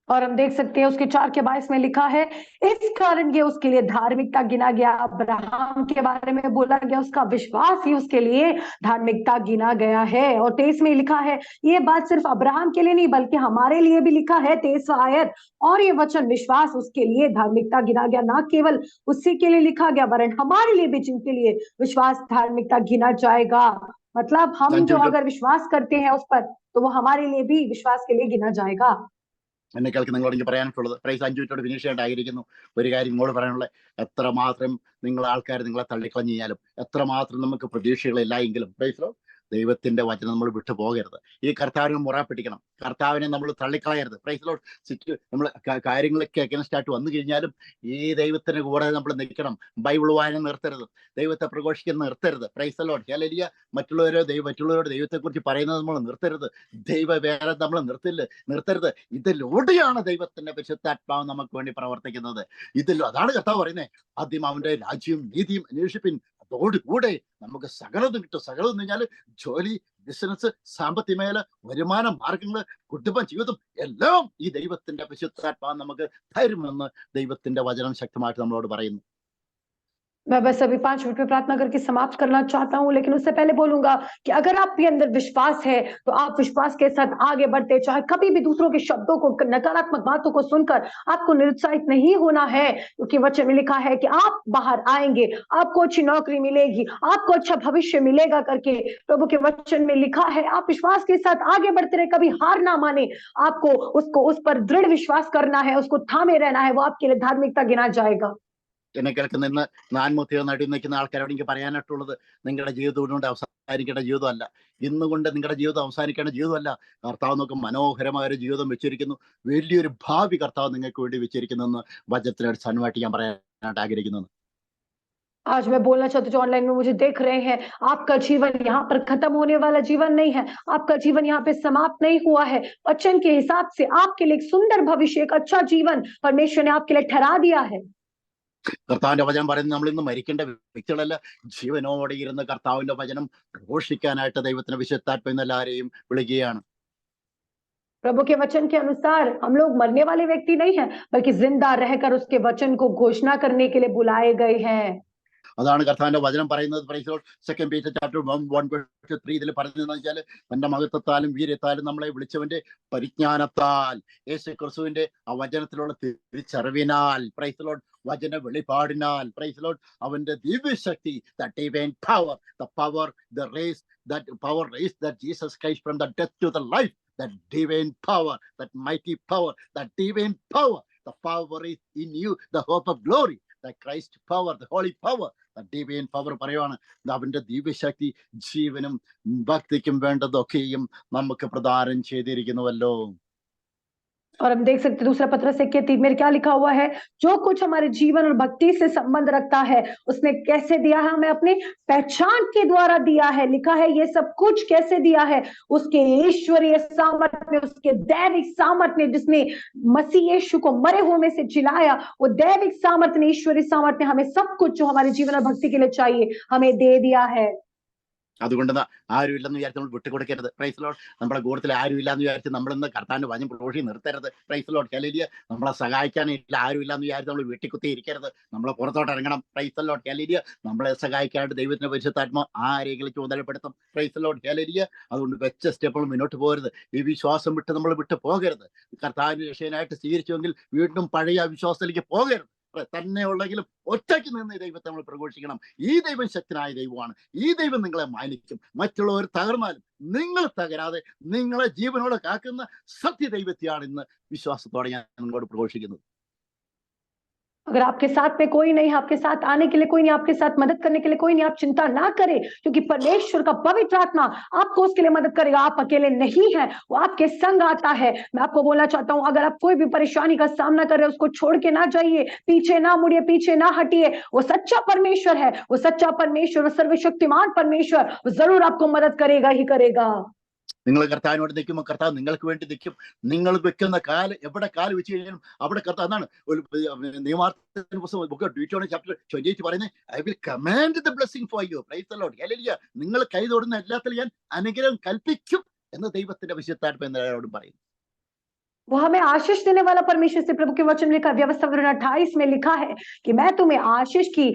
और हम देख सकते हैं उसके 4 के 22 में लिखा है, इस कारण ये उसके लिए धार्मिकता गिना गया। अब्राहम के बारे में बोला गया, उसका विश्वास ही उसके लिए धार्मिकता गिना गया है। और 23 में लिखा है, ये बात सिर्फ अब्राहम के लिए नहीं बल्कि हमारे लिए भी लिखा है। 23वां आयत, और ये वचन विश्वास उसके लिए धार्मिकता गिना गया। ना केवल उसी के लिए लिखा गया वरन हमारे लिए भी, जिनके लिए विश्वास धार्मिकता गिना जाएगा। मतलब हम जो अगर विश्वास करते हैं उस पर, तो वो हमारे लिए भी विश्वास के लिए गिना जाएगा।
എന്നെ കേൾക്ക് നിങ്ങളോട് എനിക്ക് പറയാനുള്ളത്, പ്രൈസ് 5 മിനിറ്റോട് ഫിനിഷ് ചെയ്യേണ്ടായിരിക്കുന്നു. ഒരു കാര്യം നിങ്ങളോട് പറയാനുള്ളത്, എത്രമാത്രം നിങ്ങൾ ആൾക്കാർ നിങ്ങളെ തള്ളിക്കളഞ്ഞു കഴിഞ്ഞാലും, എത്രമാത്രം നമുക്ക് പ്രതീക്ഷകളില്ല എങ്കിലും, പ്രൈസ് ദൈവത്തിന്റെ വചനം നമ്മൾ വിട്ടു പോകരുത്. ഈ കർത്താവിനെ മുറപ്പെട്ടിക്കണം. കർത്താവിനെ നമ്മൾ തള്ളിക്കളയരുത്. Praise Lord. നമ്മൾ കാര്യങ്ങളൊക്കെ അഗൈൻസ്റ്റ് ആയിട്ട് വന്നു കഴിഞ്ഞാലും ഈ ദൈവത്തിന് കൂടെ നമ്മൾ നിൽക്കണം. ബൈബിൾ വായന നിർത്തരുത്, ദൈവത്തെ പ്രഘോഷിക്കുന്ന നിർത്തരുത്. Praise Lord, hallelujah. മറ്റുള്ളവരോട് ദൈവത്തെക്കുറിച്ച് പറയുന്നത് നമ്മൾ നിർത്തരുത്. ദൈവവേല നമ്മൾ നിർത്തരുത്. ഇതിലൂടെയാണ് ദൈവത്തിന്റെ പരിശുദ്ധാത്മാവ് നമുക്ക് വേണ്ടി പ്രവർത്തിക്കുന്നത്. അതാണ് കർത്താവ് പറയുന്നത്, ആദ്യം അവന്റെ രാജ്യവും നീതിയും അന്വേഷിപ്പിൻ, അതോടുകൂടെ നമുക്ക് സകലതും കിട്ടും. സകലം എന്ന് പറഞ്ഞാൽ ജോലി, ബിസിനസ്, സാമ്പത്തിക മേഖല, വരുമാന മാർഗങ്ങൾ, കുടുംബ ജീവിതം എല്ലാം ഈ ദൈവത്തിന്റെ പരിശുദ്ധാത്മാവ് നമുക്ക് തരുമെന്ന് ദൈവത്തിന്റെ വചനം ശക്തമായിട്ട് നമ്മളോട് പറയുന്നു.
मैं बस अभी 5 मिनट में प्रार्थना करके समाप्त करना चाहता हूं, लेकिन उससे पहले बोलूंगा कि अगर आपके अंदर विश्वास है तो आप विश्वास के साथ आगे बढ़ते। चाहे कभी भी दूसरों के शब्दों को, नकारात्मक बातों को सुनकर आपको निरुत्साहित नहीं होना है, क्योंकि वचन में लिखा है कि आप बाहर आएंगे, आपको अच्छी नौकरी मिलेगी, आपको अच्छा भविष्य मिलेगा करके प्रभु के वचन में लिखा है। आप विश्वास के साथ आगे बढ़ते रहे, कभी हार ना माने। आपको उस पर दृढ़ विश्वास करना है, उसको थामे रहना है, वो आपके लिए धार्मिकता गिना जाएगा।
എന്നെ കേൾക്കുന്ന ഇന്ന് നാൻമുത്തിയോ നടുവിൽ നിൽക്കുന്ന ആൾക്കാരോട് എനിക്ക് പറയാനായിട്ടുള്ളത്, നിങ്ങളുടെ ജീവിതം കൊണ്ട് അവസാനിക്കേണ്ട ജീവിതമല്ല. ഇന്നുകൊണ്ട് നിങ്ങളുടെ ജീവിതം അവസാനിക്കേണ്ട ജീവിതമല്ല. കർത്താവ് നമുക്ക് മനോഹരമായ ഒരു ജീവിതം വെച്ചിരിക്കുന്നു. വലിയൊരു ഭാവി കർത്താവ് നിങ്ങൾക്ക് വേണ്ടി വെച്ചിരിക്കുന്നെന്ന് വചനത്തിന് അടിസ്ഥാനമായിട്ട് ഞാൻ പറയാനായിട്ട് ആഗ്രഹിക്കുന്നു.
आज मैं बोलना चाहती हूँ जो ऑनलाइन में मुझे देख रहे हैं, आपका जीवन यहाँ पर खत्म होने वाला जीवन नहीं है। आपका जीवन यहाँ पे समाप्त नहीं हुआ है। वचन के हिसाब से आपके लिए एक सुंदर भविष्य, एक अच्छा जीवन परमेश्वर ने आपके लिए ठहरा दिया है।
കർത്താവിന്റെ വചനം പറയുന്നത് നമ്മൾ ഇന്ന് മരിക്കേണ്ട വ്യക്തികളല്ല, ജീവനോടെ ഇരുന്ന് കർത്താവിന്റെ വചനം ഘോഷിക്കാനായിട്ട് ദൈവത്തിന്റെ വിശുദ്ധാത്മാവ് എല്ലാവരെയും വിളിക്കുകയാണ്.
प्रभु के वचन के अनुसार हम लोग मरने वाले व्यक्ति नहीं हैं, बल्कि जिंदा रहकर उसके वचन को घोषणा करने के लिए बुलाए गए हैं।
അതാണ് കർത്താവിന്റെ വചനം പറയുന്നത്. സെക്കൻഡ് പീറ്റർ ചാപ്റ്റർ 1:3 ഇതിൽ പറഞ്ഞതെന്ന് വെച്ചാൽ, തന്റെ മഹത്വത്താലും വീര്യത്താലും നമ്മളെ വിളിച്ചവന്റെ പരിജ്ഞാനത്താൽ, യേശു ക്രിസ്തുവിന്റെ ആ വചനത്തിലുള്ള തിരിച്ചറിവിനാൽ, പ്രൈസ് ലോർഡ്, വചന വെളിപാടിനാൽ, പ്രൈസ് ലോർഡ്, അവന്റെ ദിവ്യശക്തി, that divine power, the power raised that Jesus Christ from the death to the life, that divine power, that mighty power, that divine power, the power is in you, the hope of glory, the Christ power, the holy power, the divine power പറയുവാണ്. അവന്റെ ദിവ്യശക്തി ജീവനും ഭക്തിക്കും വേണ്ടതൊക്കെയും നമുക്ക് പ്രദാനം ചെയ്തിരിക്കുന്നുവല്ലോ.
और हम देख सकते हैं दूसरा पत्रस 1:3 में क्या लिखा हुआ है, जो कुछ हमारे जीवन और भक्ति से संबंध रखता है उसने कैसे दिया है, हमें अपनी पहचान के द्वारा दिया है। लिखा है ये सब कुछ कैसे दिया है, उसके ईश्वरीय सामर्थ्य में, उसके दैविक सामर्थ्य में, जिसने मसीह यीशु को मरे हुए में से जिलाया, वो दैविक सामर्थ्य ने, ईश्वरीय सामर्थ्य ने हमें सब कुछ जो हमारे जीवन और भक्ति के लिए चाहिए हमें दे दिया है।
അതുകൊണ്ട് ആരും ഇല്ലെന്ന് വിചാരിച്ച് നമ്മൾ വിട്ടുകൊടുക്കരുത്. Praise Lord. നമ്മുടെ കൂട്ടത്തിൽ ആരും ഇല്ലാന്ന് വിചാരിച്ച് നമ്മളിന്ന് കർത്താവിന്റെ വചനം പ്രഘോഷി നിർത്തരുത്. Praise Lord. ഹല്ലേലൂയ. നമ്മളെ സഹായിക്കാനില്ല ആരും ഇല്ലാന്ന് വിചാരിച്ച് നമ്മൾ വെട്ടിക്കുത്തി ഇരിക്കരുത്. നമ്മൾ പുറത്തോട്ട് ഇറങ്ങണം. Praise Lord. ഹല്ലേലൂയ. നമ്മളെ സഹായിക്കാനായിട്ട് ദൈവത്തിന്റെ പരിശുദ്ധാത്മാവ് ആരെങ്കിലും ചുമതലപ്പെടുത്തും. Price Lord. ഹല്ലേലൂയ. അതുകൊണ്ട് വെച്ച സ്റ്റെപ്പുകൾ മുന്നോട്ട് പോകരുത്. ഈ വിശ്വാസം വിട്ട് നമ്മൾ വിട്ടു പോകരുത്. കർത്താവിന്റെ രക്ഷകനായിട്ട് സ്വീകരിച്ചുവെങ്കിൽ വീണ്ടും പഴയ വിശ്വാസത്തിലേക്ക് പോകരുത്. തന്നെ ഉള്ളെങ്കിലും ഒറ്റയ്ക്ക് നിന്ന് ദൈവത്തെ നമ്മൾ പ്രഘോഷിക്കണം. ഈ ദൈവം ശക്തനായ ദൈവമാണ്. ഈ ദൈവം നിങ്ങളെ മാനിക്കും. മറ്റുള്ളവർ തകർന്നാലും നിങ്ങൾ തകരാതെ നിങ്ങളെ ജീവനോടെ കാക്കുന്ന സത്യ ദൈവത്തെയാണ് ഇന്ന് വിശ്വാസത്തോടെ ഞാൻ നിങ്ങളോട് പ്രഘോഷിക്കുന്നത്.
अगर आपके साथ में कोई नहीं है, आपके साथ आने के लिए कोई नहीं, आपके साथ मदद करने के लिए कोई नहीं, आप चिंता ना करें, क्योंकि परमेश्वर का पवित्र आत्मा आपको उसके लिए मदद करेगा। आप अकेले नहीं हैं, वो आपके संग आता है। मैं आपको बोलना चाहता हूं, अगर आप कोई भी परेशानी का सामना कर रहे हैं, उसको छोड़ के ना जाइए, पीछे ना मुड़िए, पीछे ना हटिए। वो सच्चा परमेश्वर है, वो सच्चा परमेश्वर, वो सर्वशक्तिमान परमेश्वर, वो जरूर आपको मदद करेगा ही करेगा।
നിങ്ങൾ കർത്താവിനോട് നിൽക്കുമ്പോൾ കർത്താവ് നിങ്ങൾക്ക് വേണ്ടി നിൽക്കും. നിങ്ങൾ വെക്കുന്ന കാല് എവിടെ കാല് വെച്ച് കഴിഞ്ഞാലും അവിടെ കർത്താവ് എന്നാണ് ഒരു നിയമാർത്ഥത്തിന്റെ പുസ്തകം ബുക്ക് ഡ്യൂറ്റോണമി ചാപ്റ്റർ 28 പറയുന്നത്, I will command the blessing for you. Praise the Lord. Hallelujah. നിങ്ങൾ കൈ തൊടുന്ന എല്ലാത്തിലും ഞാൻ അനുഗ്രഹം കൽപ്പിക്കും എന്ന് ദൈവത്തിന്റെ വിശുദ്ധാത്മാവ് എന്നോടും പറയും.
वो हमें आशीष देने वाला परमेश्वर से प्रभु के वचन में लिखा, व्यवस्था 28 में लिखा है कि मैं तुम्हें आशीष की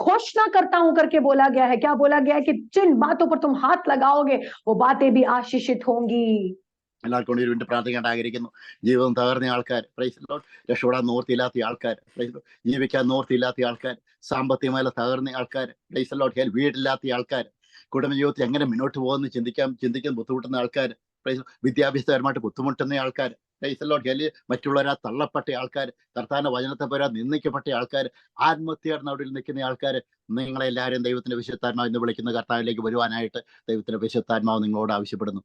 घोषणा करता हूं करके बोला गया है। क्या बोला गया है कि जिन बातों पर तुम हाथ लगाओगे वो बातें भी आशीषित होंगी।
എല്ലാവർക്കും വേണ്ടി വീണ്ടും പ്രാർത്ഥിക്കാൻ ആഗ്രഹിക്കുന്നു. ജീവിതം തകർന്ന ആൾക്കാർ, പ്രൈസ് ദി ലോർഡ്. രക്ഷപ്പെടാൻ നിവൃത്തിയില്ലാത്ത ആൾക്കാർ, പ്രൈസ് ദി ലോർഡ്. ജീവിക്കാൻ നിവൃത്തിയില്ലാത്ത ആൾക്കാർ, സാമ്പത്തികമായി തകർന്ന ആൾക്കാർ, പ്രൈസ് ദി ലോർഡ്. വീടില്ലാത്ത ആൾക്കാർ, കുടുംബജീവിതത്തിൽ എങ്ങനെ മുന്നോട്ട് പോകുമെന്ന് ചിന്തിക്കാൻ ബുദ്ധിമുട്ടുന്ന ആൾക്കാർ, വിദ്യാഭ്യാസപരമായിട്ട് ബുദ്ധിമുട്ടുന്ന ആൾക്കാർ, പ്രൈസ് ദി ലോർഡ്. മറ്റുള്ളവരാ തള്ളപ്പെട്ട ആൾക്കാർ, കർത്താവിന്റെ വചനത്തെ പോലെ നിന്ദിക്കപ്പെട്ട ആൾക്കാർ, ആത്മഹത്യയുടെ നടുവിൽ നിൽക്കുന്ന ആൾക്കാർ, നിങ്ങളെല്ലാവരും ദൈവത്തിന്റെ വിശുദ്ധാത്മാവ് എന്ന് വിളിക്കുന്ന കർത്താവിലേക്ക് വരുവാനായിട്ട് ദൈവത്തിന്റെ വിശുദ്ധാത്മാവ് നിങ്ങളോട് ആവശ്യപ്പെടുന്നു.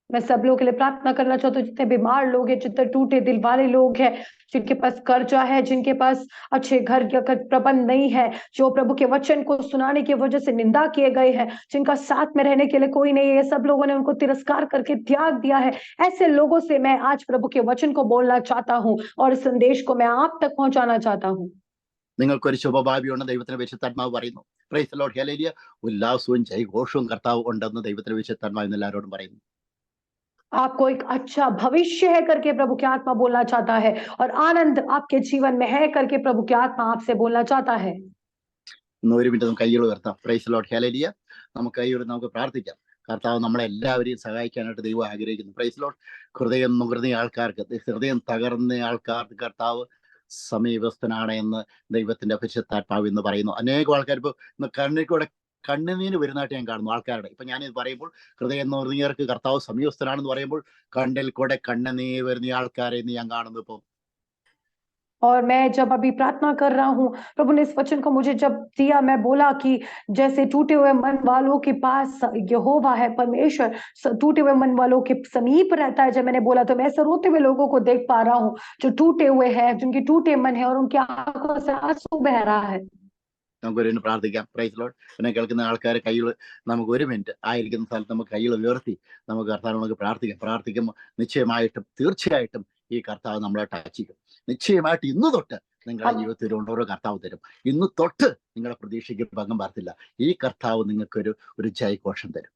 मैं सब लोगों के लिए प्रार्थना करना चाहता हूँ, जितने बीमार लोग हैं, जितने टूटे दिल वाले लोग हैं, जिनके पास कर्जा है, जिनके पास अच्छे घर का प्रबंध नहीं है, जो प्रभु के वचन को सुनाने की वजह से निंदा किए गए हैं, जिनका साथ में रहने के लिए कोई नहीं है, सब लोगों ने उनको तिरस्कार करके त्याग दिया है, ऐसे लोगों से मैं आज प्रभु के वचन को बोलना चाहता हूँ और इस संदेश को मैं आप तक पहुंचाना चाहता हूँ।
നിങ്ങൾക്കൊരു ശുഭഭാവിയുണ്ട് ദൈവത്തിന്റെ വിശുദ്ധാത്മാവ് പറയുന്നു. Praise the Lord. ഹല്ലേലൂയ. ഉല്ലാസവും ജയഘോഷവും കർത്താവ് ഉണ്ടെന്ന് ദൈവത്തിന്റെ വിശുദ്ധാത്മാവ് ഇന്ന് എല്ലാവരോടും പറയുന്നു.
आपको एक अच्छा भविष्य है करके प्रभु की आत्मा बोलना चाहता है और आनंद आपके जीवन में है करके प्रभु की आत्मा आपसे बोलना चाहता है।
ഇന്ന് ഒരു മിനിറ്റ് നമുക്ക് കൈകൾ ഉയർത്താം. Praise the Lord. ഹല്ലേലൂയ. നമുക്ക് കൈയോടെ നമുക്ക് പ്രാർത്ഥിക്കാം. കർത്താവ് നമ്മളെ എല്ലാവരെയും സഹായിക്കാനായിട്ട് ദൈവം ആഗ്രഹിക്കുന്നു. Praise the Lord. ഹൃദയം നുകർന്ന ആൾക്കാർക്ക്, ഹൃദയം തകർന്ന ആൾക്കാർക്ക് കർത്താവ് സമീപസ്ഥനാണ് എന്ന് ദൈവത്തിന്റെ പരിശുദ്ധാത്മാവ് എന്ന് പറയുന്നു. അനേകം ആൾക്കാർ ഇപ്പോൾ ഇന്ന് കണ്ണിൽ കണ്ണുനീര് വരുന്നതായിട്ട് ഞാൻ കാണുന്നു ആൾക്കാരുടെ. ഇപ്പൊ ഞാനിത് പറയുമ്പോൾ ഹൃദയം നുകർന്നവർക്ക് കർത്താവ് സമീപസ്ഥനാണെന്ന് പറയുമ്പോൾ കണ്ണിൽ കൂടെ കണ്ണുനീര് വരുന്ന ആൾക്കാരെ ഇന്ന് ഞാൻ കാണുന്നു. ഇപ്പോൾ
और मैं जब अभी प्रार्थना कर रहा हूँ, प्रभु ने इस वचन को मुझे जब दिया, मैं बोला कि जैसे टूटे हुए मन वालों के पास यहोवा है, परमेश्वर टूटे हुए मन वालों के समीप रहता है। जब मैंने बोला तो मैं ऐसे रोते हुए लोगों को देख पा रहा हूँ जो टूटे हुए हैं, जिनके टूटे मन है और उनकी आंखों से आंसू बह रहा है।
നമുക്ക് ഒരു പ്രാർത്ഥിക്കാം. Praise Lord. എന്നെ കേൾക്കുന്ന ആൾക്കാർ കയ്യിൽ നമുക്ക് ഒരു മിനിറ്റ് ആയിരിക്കുന്ന സ്ഥലത്ത് നമുക്ക് കയ്യിൽ ഉയർത്തി നമുക്ക് കർത്താവിനോട് പ്രാർത്ഥിക്കുമ്പോൾ നിശ്ചയമായിട്ടും തീർച്ചയായിട്ടും ഈ കർത്താവ് നമ്മളെ ടച്ച് ചെയ്യും. നിശ്ചയമായിട്ട് ഇന്ന് തൊട്ട് നിങ്ങളുടെ ജീവിതത്തിൽ ഓരോ കർത്താവ് തരും. ഇന്ന് തൊട്ട് നിങ്ങളുടെ പ്രതീക്ഷയ്ക്ക് ഭംഗം പാർത്തില്ല. ഈ കർത്താവ് നിങ്ങൾക്കൊരു ജയഘോഷം തരും.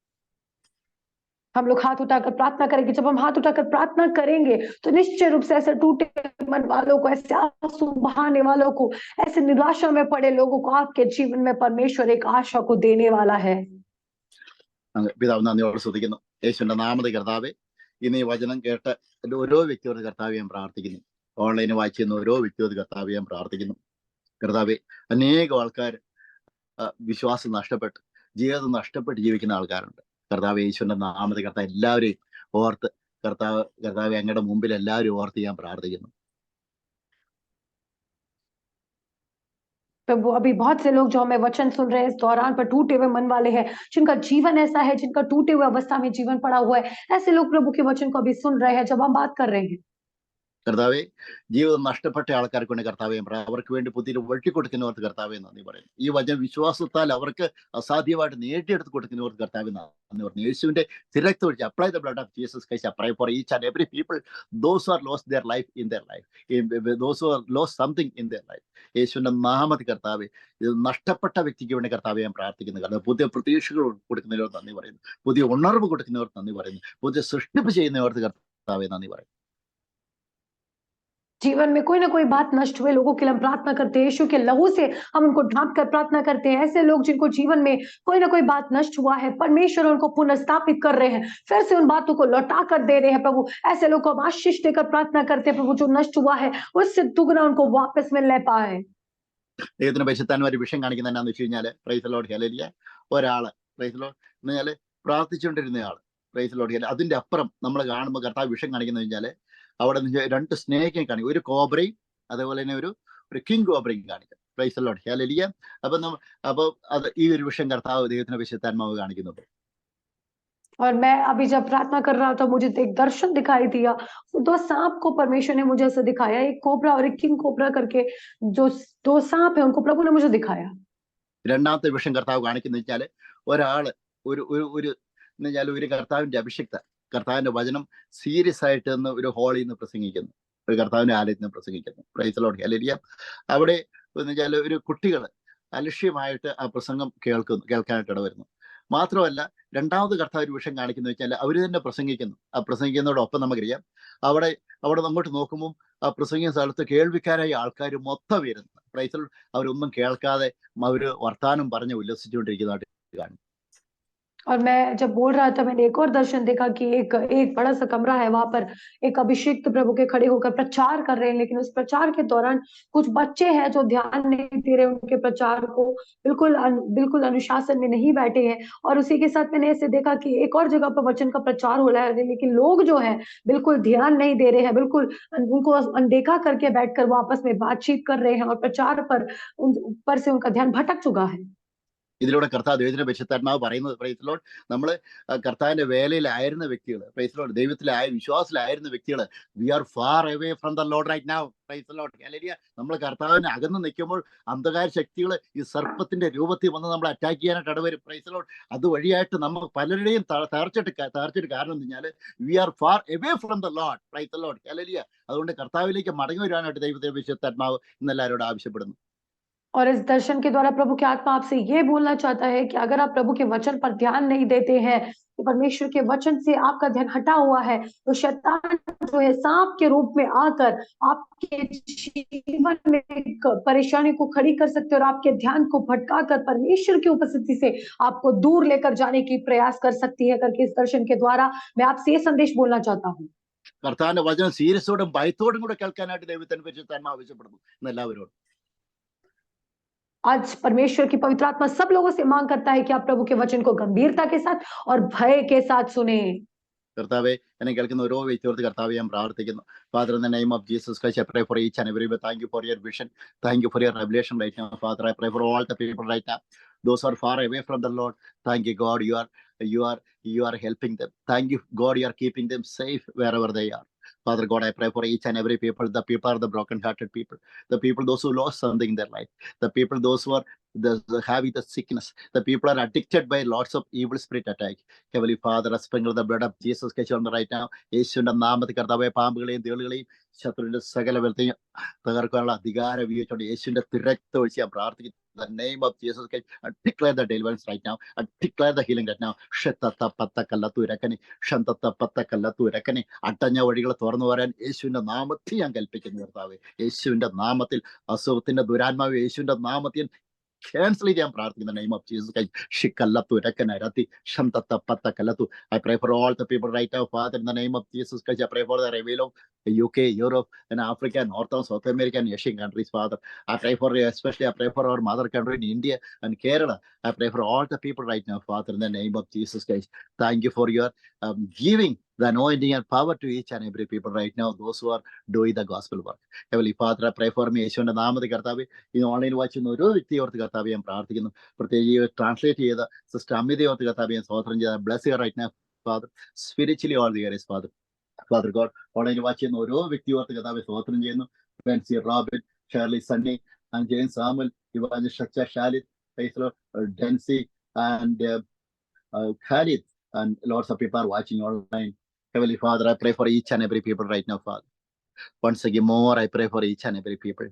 हम लोग हाथ उठाकर प्रार्थना करेंगे। जब हम हाथ उठाकर प्रार्थना करेंगे तो निश्चय रूप से ऐसे टूटे मन वालों को, ऐसे आंसू बहाने वालों को, ऐसे निराशा में पड़े लोगों को आपके जीवन में परमेश्वर एक आशा को देने वाला है।
പിതാവ് നന്ദിയോട് സ്തുതിക്കുന്നു. യേശുവിന്റെ നാമത്തിൽ കർത്താവേ, ഇന്ന് ഈ വചനം കേട്ട ഓരോ വ്യക്തിയോട് കർത്താവെ ഞാൻ പ്രാർത്ഥിക്കുന്നു. ഓൺലൈനിൽ വായിച്ചിരുന്ന ഓരോ വ്യക്തിയോട് കർത്താവെ ഞാൻ പ്രാർത്ഥിക്കുന്നു. കർത്താവെ, അനേകം ആൾക്കാർ വിശ്വാസം നഷ്ടപ്പെട്ട് ജീവിതം നഷ്ടപ്പെട്ട് ജീവിക്കുന്ന ആൾക്കാരുണ്ട്. കർത്താവ് യേശുവിന്റെ നാമത്തിൽ കർത്താവ് എല്ലാവരെയും ഓർത്ത് കർത്താവ് അങ്ങയുടെ മുമ്പിൽ എല്ലാവരും ഓർത്ത് ഞാൻ പ്രാർത്ഥിക്കുന്നു.
प्रभु, अभी बहुत से लोग जो हमें वचन सुन रहे हैं इस दौरान पर टूटे हुए मन वाले हैं, जिनका जीवन ऐसा है, जिनका टूटे हुए अवस्था में जीवन पड़ा हुआ है, ऐसे लोग प्रभु के वचन को अभी सुन रहे हैं जब हम बात कर रहे हैं।
കർത്താവെ, ജീവിതം നഷ്ടപ്പെട്ട ആൾക്കാർക്ക് വേണ്ടി കർത്താവെ അവർക്ക് വേണ്ടി പുതിയ വെട്ടിക്കൊടുക്കുന്നവർക്ക് കർത്താവെ നന്ദി പറയുന്നു. ഈ വചന വിശ്വാസത്താൽ അവർക്ക് അസാധ്യമായിട്ട് നേടിയെടുത്ത് കൊടുക്കുന്നവർക്ക് കർത്താവെ നന്ദി പറഞ്ഞു. യേശുവിന്റെ തിരക്ക് ഒഴിച്ച് apply the blood of Jesus Christ. Apply for each and every people those are lost their life in their life, those are lost something in their life. യേശുവിന്റെ നാമത്തിൽ കർത്താവെ, ഇത് നഷ്ടപ്പെട്ട വ്യക്തിക്ക് വേണ്ടി കർത്താവെ ഞാൻ പ്രാർത്ഥിക്കുന്നു. കാരണം പുതിയ പ്രതീക്ഷകൾ കൊടുക്കുന്നവർക്ക് നന്ദി പറയുന്നു, പുതിയ ഉണർവ് കൊടുക്കുന്നവർക്ക് നന്ദി പറയുന്നു, പുതിയ സൃഷ്ടിപ്പ് ചെയ്യുന്നവർക്ക് കർത്താവെ നന്ദി പറയുന്നു.
जीवन में कोई ना कोई बात नष्ट हुए लोगों के लिए हम प्रार्थना करते हैं, यीशु के लहू से हम उनको ढांप कर प्रार्थना करते हैं। ऐसे लोग जिनको जीवन में कोई ना कोई बात नष्ट हुआ है, परमेश्वर उनको पुनर्स्थापित कर रहे हैं, फिर से उन बातों को लौटा कर दे रहे हैं प्रभु। ऐसे लोग को हम आशीष देकर प्रार्थना करते हैं प्रभु, जो नष्ट हुआ है उससे दुगना उनको वापस मिलने पाए।
ദൈവത്തിന് പരിശുദ്ധാത്മാവ് വിഷയം കാണിക്കുന്ന എന്നാന്ന് വെച്ച് കഴിഞ്ഞാല്, പ്രൈസ് ലോർഡ് ഹല്ലേലൂയ, ഒരാള് പ്രൈസ് ലോർഡ് എന്ന് പറഞ്ഞാല് പ്രാർത്ഥിച്ചുകൊണ്ടിരുന്നയാള്, പ്രൈസ് ലോർഡ് ഹല്ലേലൂയ. അതിന്റെ അപ്പുറം നമ്മൾ കാണുമ്പോൾ കർത്താവ് വിഷയം കാണിക്കുന്ന വെച്ചാല് അവിടെ രണ്ട് സ്നേഹിനെ കാണിക്കും, ഒരു കോബ്രയും അതേപോലെ തന്നെ ഒരു കിങ് കോബ്രയും കാണിക്കും. Praise Lord hallelujah. അപ്പൊ അത് ഈ ഒരു വിഷയം കർത്താവ് ദൈവത്തിന് പരിശുദ്ധാത്മാവ് കാണിക്കുന്നുണ്ട്.
और मैं अभी जब प्रार्थना कर रहा था मुझे एक दर्शन दिखाई दिया, दो सांप को परमेश्वर ने मुझे ऐसे दिखाया, एक कोबरा और एक किंग कोबरा करके जो दो सांप है उनको प्रभु ने मुझे दिखाया।
രണ്ടാമത്തെ വിഷയം കർത്താവ് കാണിക്കുന്ന വെച്ചാല് ഒരാള് ഒരു കർത്താവിന്റെ അഭിഷിക്ത, കർത്താവിന്റെ വചനം സീരിയസ് ആയിട്ട് നിന്ന് ഒരു ഹാളിൽ നിന്ന് പ്രസംഗിക്കുന്നു, ഒരു കർത്താവിന്റെ ആലയത്തിൽ നിന്ന് പ്രസംഗിക്കുന്നു. Praise Lord hallelujah. അവിടെ എന്ന് വെച്ചാൽ ഒരു കുട്ടികൾ അലക്ഷ്യമായിട്ട് ആ പ്രസംഗം കേൾക്കാനായിട്ട് ഇടവരുന്നു. മാത്രമല്ല രണ്ടാമത് കർത്താവ് ഒരു വിഷയം കാണിക്കുന്ന വെച്ചാൽ അവർ തന്നെ പ്രസംഗിക്കുന്നു. ആ പ്രസംഗിക്കുന്നതോടൊപ്പം നമുക്കറിയാം അവിടെ അങ്ങോട്ട് നോക്കുമ്പോൾ ആ പ്രസംഗിക്കുന്ന സ്ഥലത്ത് കേൾവിക്കാരായ ആൾക്കാർ മൊത്തം വരുന്നു. പ്രൈസിൽ അവരൊന്നും കേൾക്കാതെ അവര് വർത്താനം പറഞ്ഞ് ഉല്ലസിച്ചുകൊണ്ടിരിക്കുന്നതായിട്ട് കാണും.
और मैं जब बोल रहा था मैंने एक और दर्शन देखा कि एक बड़ा सा कमरा है, वहां पर एक अभिषिक्त प्रभु के खड़े होकर प्रचार कर रहे हैं, लेकिन उस प्रचार के दौरान कुछ बच्चे हैं जो ध्यान नहीं दे रहे उनके प्रचार को, बिल्कुल अनुशासन में नहीं बैठे हैं। और उसी के साथ मैंने ऐसे देखा कि एक और जगह पर वचन का प्रचार हो रहा है, लेकिन लोग जो है बिल्कुल ध्यान नहीं दे रहे हैं, बिल्कुल उनको अनदेखा करके बैठकर वो आपस में बातचीत कर रहे हैं और प्रचार पर से उनका ध्यान भटक चुका है।
ഇതിലൂടെ കർത്താവ് ദൈവത്തിന്റെ പരിശുദ്ധാത്മാവ് പറയുന്നത്, പ്രൈസ് ലോർഡ്, നമ്മള് കർത്താവിന്റെ വേലയിലായിരുന്ന വ്യക്തികൾ, പ്രൈസ് ലോർഡ്, വിശ്വാസത്തിലായിരുന്ന വ്യക്തികൾ, we are far away from the Lord right now. Praise Lord hallelujah. നമ്മൾ കർത്താവിനെ അകന്ന് നിൽക്കുമ്പോൾ അന്ധകാര ശക്തികൾ ഈ സർപ്പത്തിന്റെ രൂപത്തിൽ വന്ന് നമ്മളെ അറ്റാക്ക് ചെയ്യാനായിട്ട് ഇടവരും. Praise Lord. അതുവഴിയായിട്ട് നമ്മൾ പലരുടെയും തകർച്ചിട്ട് കാരണം എന്ന് പറഞ്ഞാൽ we are far away from the Lord. Praise Lord hallelujah. അതുകൊണ്ട് കർത്താവിലേക്ക് മടങ്ങി വരാനായിട്ട് ദൈവത്തിന്റെ പരിശുദ്ധാത്മാവ് ഇന്നെല്ലാവരോടും ആവശ്യപ്പെടുന്നു.
और इस दर्शन के द्वारा प्रभु की आत्मा आपसे ये बोलना चाहता है कि अगर आप प्रभु के वचन पर ध्यान नहीं देते हैं, तो परमेश्वर के वचन से आपका ध्यान हटा हुआ है, तो शैतान जो है सांप के रूप में आकर आपके जीवन में परेशानी को खड़ी कर सकते हैं और आपके ध्यान को भटकाकर परमेश्वर की उपस्थिति से आपको दूर लेकर जाने की प्रयास कर सकती है। करके इस दर्शन के द्वारा मैं आपसे ये संदेश बोलना चाहता हूँ।
കർത്താവിന്റെ വചനം സീരിയസോടും ഭയത്തോടും കൂടെ കേൾക്കാനായിട്ട് ദൈവത്തിന്റെ പരിശുദ്ധാത്മാവ് ആവശ്യപ്പെടുന്നു എന്നെല്ലാവരോടും.
आज परमेश्वर की पवित्र आत्मा सब लोगों से मांग करता है कि आप प्रभु के वचन को गंभीरता के साथ और भय के साथ सुने।
കർത്താവെ, എന്നെ കേൾക്കുന്ന ഓരോ വ്യക്തിയോട് കർത്താവെ ഞാൻ പ്രാർത്ഥിക്കുന്നു. Father, in the name of Jesus Christ, I pray for each and every one. Thank you for your vision. Thank you for your revelation right now, Father. I pray for all the people right now. Those who are far away from the Lord. Thank you, God. You are helping them. Thank you, God. You are keeping them safe wherever they are. Father God, I pray for each and every people. The people are the broken-hearted people. The people, those who lost something in their life. The people, those who are having the sickness. The people are addicted by lots of evil spirit attack. Heavenly Father, I sprinkle the blood of Jesus Christ on right now. യേശുവിന്റെ നാമത്തിൽ കർത്താവേ, പാമ്പുകളെയും തേളുകളെയും ശത്രുവിന്റെ സകല ബലത്തെയും തകർക്കാനുള്ള അധികാരം ഉപയോഗിച്ചുകൊണ്ട് യേശുവിന്റെ തിരക്തം ഒഴിച്ച് ഞാൻ പ്രാർത്ഥിക്കുന്നു. In the name of Jesus Christ, I declare the deliverance right now. I declare the healing right now. അട്ടഞ്ഞ വഴികൾ തുറന്നു വരാൻ യേശുവിന്റെ നാമത്തിൽ ഞാൻ കൽപ്പിക്കുന്നു കർത്താവേ. യേശുവിന്റെ നാമത്തിൽ അസുഖത്തിന്റെ ദുരാത്മാവ് യേശുവിന്റെ നാമത്തിൽ cancel it. I pray in the name of Jesus Christ. I pray for all the people right now, Father, in the name of Jesus Christ. I pray for the reveal of UK, Europe, and Africa, North and South America, and Asian countries, Father. I pray for, especially, I pray for our mother country in India and Kerala. I pray for all the people right now, Father, in the name of Jesus Christ. Thank you for your giving the anointing and power to each and every people right now, those who are doing the gospel work. Heavenly Father, I pray for me. യേശുവിന്റെ നാമത്തിൽ കർത്താവേ, ഈ online വായിക്കുന്ന ഓരോ വ്യക്തിയോർത്ത് കർത്താവേ ഞാൻ പ്രാർത്ഥിക്കുന്നു. പ്രത്യേകിച്ച് ട്രാൻസ്ലേറ്റ് ചെയ്ത സിസ്റ്റർ അമിതയോർത്ത് കർത്താവേ ഞാൻ സ്തോത്രം ചെയ്ത bless you right now, Father, spiritually all the areas, Father. Father God ഓൺലൈനിൽ വാച്ച് ചെയ്യുന്ന ഓരോ വ്യക്തിയോർത്ത് കഥാവെ സ്തോത്രം ചെയ്യുന്നു. ബെൻസി, റോബിൻ, ഷേർലി, സണ്ണി ആൻഡ് ജെയിൻ, സാമുൽ, ഇവാൻ, ഷച്ച, Shalid, Densy and Khalid, and lots of people are watching online. Heavenly Father, I pray for each and every people right now, Father. Once again, more I pray for each and every people.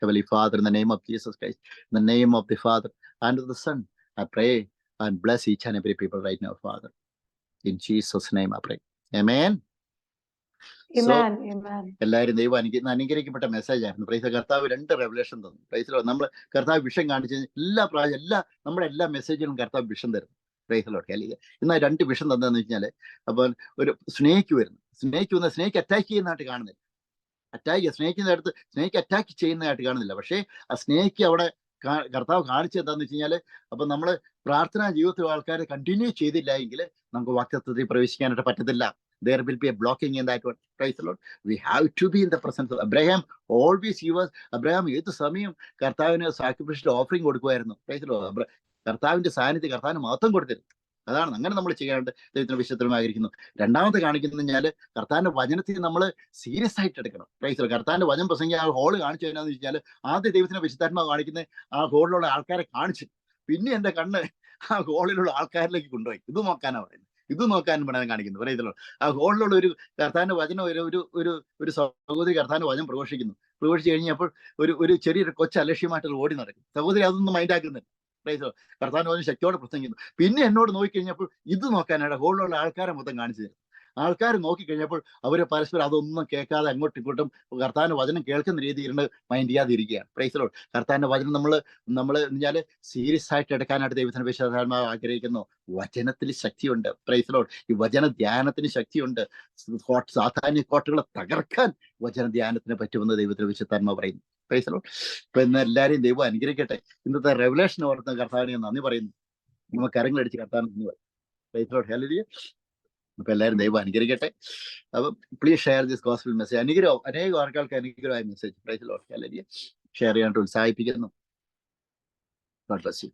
Heavenly Father, in the name of Jesus Christ, in the name of the Father and of the Son, I pray and bless each and every people right now, Father. In Jesus' name I pray. Amen.
Amen. Amen.
എല്ലാവരും ദൈവം അനുഗ്രഹിക്കപ്പെട്ട message ആയിരുന്നു. Price കർത്താവ് 2 revelation തന്നു. Price നമ്മൾ കർത്താവ് വിഷം കാണിച്ച് നമ്മുടെ എല്ലാ മെസ്സേജിലും കർത്താവ് വിഷം തരുന്നു. Praise Lord. അല്ലെങ്കിൽ എന്നാൽ 2 വിഷം തന്നെന്ന് വെച്ചാൽ, അപ്പോൾ ഒരു സ്നേക്ക് വരുന്നു. സ്നേക്ക് അറ്റാക്ക് ചെയ്യുന്നതായിട്ട് കാണുന്നില്ല. സ്നേക്ക് അറ്റാക്ക് ചെയ്യുന്നതായിട്ട് കാണുന്നില്ല. പക്ഷേ ആ സ്നേക്ക് അവിടെ കർത്താവ് കാണിച്ചത് എന്താന്ന് വെച്ച് കഴിഞ്ഞാൽ, അപ്പൊ നമ്മൾ പ്രാർത്ഥനാ ജീവിതത്തിൽ ആൾക്കാരെ കണ്ടിന്യൂ ചെയ്തില്ല എങ്കിൽ നമുക്ക് വാക്തത്വത്തിൽ പ്രവേശിക്കാനായിട്ട് പറ്റത്തില്ല. There will be a blocking in that one. Praise the Lord. We have to be in the presence of Abraham. Always he was. Abraham ഏത് സമയം കർത്താവിന് സാക്രിഫിഷ്യൽ ഓഫറിംഗ് കൊടുക്കുമായിരുന്നു. Praise the Lord. കർത്താവിന്റെ സാന്നിധ്യം കർത്താവിന് മഹത്വം കൊടുത്തിരുന്നു. അതാണ് അങ്ങനെ നമ്മൾ ചെയ്യാണ്ട് ദൈവത്തിന് വിശുദ്ധമായിരിക്കുന്നു. രണ്ടാമത്തെ കാണിക്കുന്നത് കഴിഞ്ഞാൽ കർത്താവിന്റെ വചനത്തിൽ നമ്മൾ സീരിയസ് ആയിട്ട് എടുക്കണം. Praise the Lord. കർത്താവിന്റെ വചനം പ്രസംഗിക്കാൻ ആ ഹോള് കാണിച്ചു എന്നാന്ന് വെച്ചാൽ, ആദ്യ ദൈവത്തിന്റെ വിശുദ്ധാത്മാവ് കാണിക്കുന്ന ആ ഹോളിലുള്ള ആൾക്കാരെ കാണിച്ചു, പിന്നെ എന്റെ കണ്ണ് ആ ഹോളിലുള്ള ആൾക്കാരിലേക്ക് കൊണ്ടുപോയി. ഇത് നോക്കാനാ പറയുന്നത്. ഇത് നോക്കാനും വേണം കാണിക്കുന്നു. പറയുന്നല്ലോ ആ ഹോളിലുള്ള ഒരു കർത്താവിന്റെ വചനം ഒരു സഹോദരി കർത്താവിന്റെ വചനം പ്രഘോഷിച്ചു കഴിഞ്ഞപ്പോൾ ഒരു ചെറിയൊരു കൊച്ചു അലക്ഷ്യമായിട്ടുള്ള ഓടി നടക്കും. സഹോദരി അതൊന്നും മൈൻഡാക്കുന്നില്ല. കർത്താവിന്റെ വചനം ശക്തിയോടെ പ്രസംഗിക്കുന്നു. പിന്നെ എന്നോട് നോക്കിക്കഴിഞ്ഞപ്പോൾ ഇത് നോക്കാനായിട്ട് ഹോളിലുള്ള ആൾക്കാരെ മൊത്തം കാണിച്ചു തരും. ആൾക്കാർ നോക്കിക്കഴിഞ്ഞപ്പോൾ അവര് പരസ്പരം അതൊന്നും കേൾക്കാതെ അങ്ങോട്ടും ഇങ്ങോട്ടും കർത്താവിന്റെ വചനം കേൾക്കുന്ന രീതിയിൽ മൈൻഡ് ചെയ്യാതിരിക്കുകയാണ്. Praise the Lord. കർത്താവിന്റെ വചനം നമ്മൾ എന്നാൽ സീരിയസ് ആയിട്ട് എടുക്കാനായിട്ട് ദൈവത്തിന്റെ വിശുദ്ധാത്മാവ് ആഗ്രഹിക്കുന്നു. വചനത്തിൽ ശക്തിയുണ്ട്. Praise the Lord. ഈ വചന ധ്യാനത്തിന് ശക്തിയുണ്ട്. സാധാരണ കോട്ടകളെ തകർക്കാൻ വചന ധ്യാനത്തിന് പറ്റുമെന്ന് ദൈവത്തിന്റെ വിശുദ്ധാത്മാവ് പറയുന്നു. Praise the Lord. ഇപ്പൊ ഇന്ന് എല്ലാവരെയും ദൈവം അനുഗ്രഹിക്കട്ടെ. ഇന്നത്തെ റെവലേഷൻ ഓർത്ത് കർത്താവിനെ നന്ദി പറയുന്നു. നമുക്ക് കരങ്ങളടിച്ച് കർത്താവിന് നന്ദി പറയും. Praise the Lord. ഹല്ലേലൂയ. അപ്പൊ എല്ലാവരും ദൈവം അനുഗ്രഹിക്കട്ടെ. അപ്പം please share this gospel message. അനേകം ആൾക്കാർക്ക് അനുഗ്രഹമായ message. Praise the Lord. Hallelujah. Share ചെയ്യാനായിട്ട് ഉത്സാഹിപ്പിക്കുന്നു. God bless you.